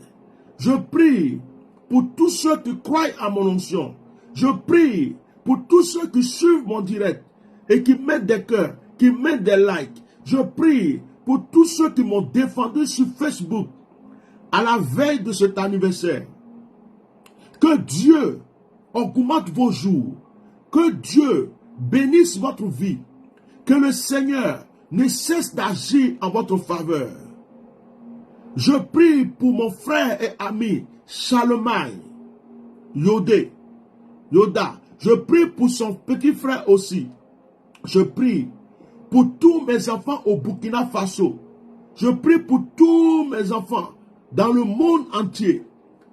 Speaker 1: Je prie pour tous ceux qui croient à mon onction. Je prie pour tous ceux qui suivent mon direct et qui mettent des cœurs, qui mettent des likes. Je prie pour tous ceux qui m'ont défendu sur Facebook à la veille de cet anniversaire. Que Dieu augmente vos jours. Que Dieu bénisse votre vie. Que le Seigneur ne cesse d'agir en votre faveur. Je prie pour mon frère et ami Charlemagne Yoda. Je prie pour son petit frère aussi. Je prie pour tous mes enfants au Burkina Faso. Je prie pour tous mes enfants dans le monde entier.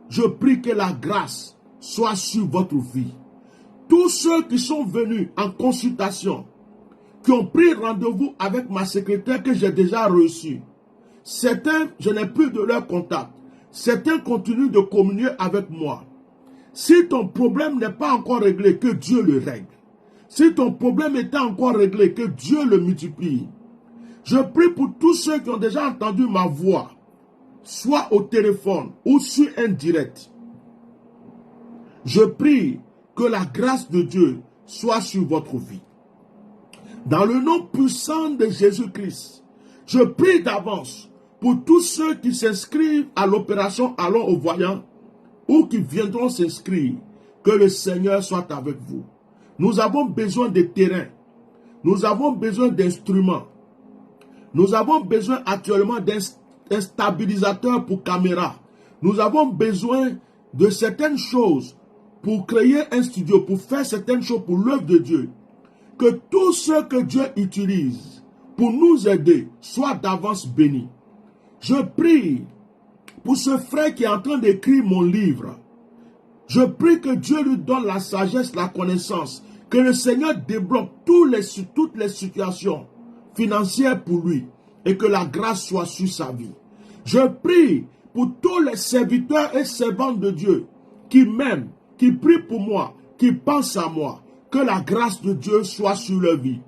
Speaker 1: Je prie que la grâce soit sur votre vie. Tous ceux qui sont venus en consultation, qui ont pris rendez-vous avec ma secrétaire que j'ai déjà reçue. Certains, je n'ai plus de leur contact. Certains continuent de communier avec moi. Si ton problème n'est pas encore réglé, que Dieu le règle. Si ton problème est encore réglé, que Dieu le multiplie. Je prie pour tous ceux qui ont déjà entendu ma voix, soit au téléphone ou sur un direct. Je prie que la grâce de Dieu soit sur votre vie. Dans le nom puissant de Jésus-Christ, je prie d'avance pour tous ceux qui s'inscrivent à l'opération Allons au voyant ou qui viendront s'inscrire, que le Seigneur soit avec vous. Nous avons besoin de terrain. Nous avons besoin d'instruments. Nous avons besoin actuellement d'un stabilisateur pour caméra. Nous avons besoin de certaines choses pour créer un studio, pour faire certaines choses pour l'œuvre de Dieu. Que tout ce que Dieu utilise pour nous aider soit d'avance béni. Je prie pour ce frère qui est en train d'écrire mon livre. Je prie que Dieu lui donne la sagesse, la connaissance, que le Seigneur débloque toutes les situations financières pour lui et que la grâce soit sur sa vie. Je prie pour tous les serviteurs et servantes de Dieu qui m'aiment, qui prient pour moi, qui pensent à moi, que la grâce de Dieu soit sur leur vie.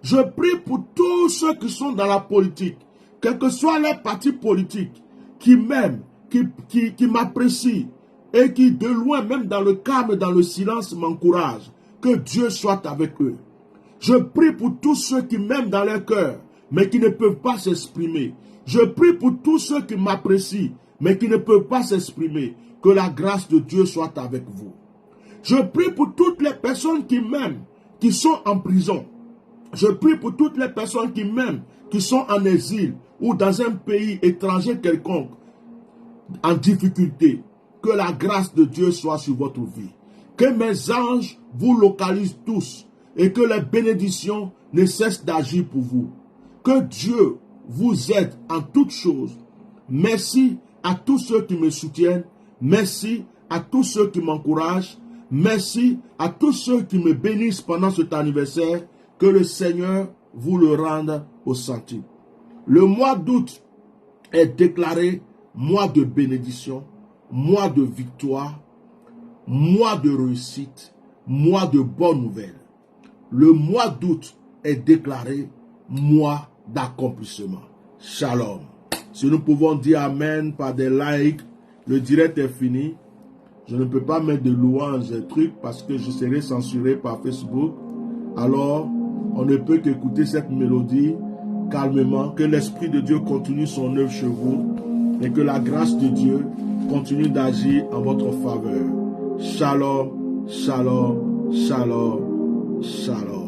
Speaker 1: Je prie pour tous ceux qui sont dans la politique, quel que soit leur parti politique, qui m'aiment, qui m'apprécient et qui de loin, même dans le calme, dans le silence, m'encouragent. Que Dieu soit avec eux. Je prie pour tous ceux qui m'aiment dans leur cœur, mais qui ne peuvent pas s'exprimer. Je prie pour tous ceux qui m'apprécient, mais qui ne peuvent pas s'exprimer. Que la grâce de Dieu soit avec vous. Je prie pour toutes les personnes qui m'aiment, qui sont en prison. Je prie pour toutes les personnes qui m'aiment, qui sont en exil ou dans un pays étranger quelconque, en difficulté. Que la grâce de Dieu soit sur votre vie. Que mes anges vous localisent tous et que les bénédictions ne cessent d'agir pour vous. Que Dieu vous aide en toutes choses. Merci à tous ceux qui me soutiennent. Merci à tous ceux qui m'encouragent. Merci à tous ceux qui me bénissent pendant cet anniversaire. Que le Seigneur vous le rende au centime. Le mois d'août est déclaré mois de bénédiction, mois de victoire, mois de réussite, mois de bonnes nouvelles. Le mois d'août est déclaré mois d'accomplissement. Shalom. Si nous pouvons dire Amen par des likes, le direct est fini. Je ne peux pas mettre de louanges et trucs parce que je serai censuré par Facebook. Alors, on ne peut qu'écouter cette mélodie calmement. Que l'Esprit de Dieu continue son œuvre chez vous et que la grâce de Dieu continue d'agir en votre faveur. Shalom, shalom, shalom, shalom.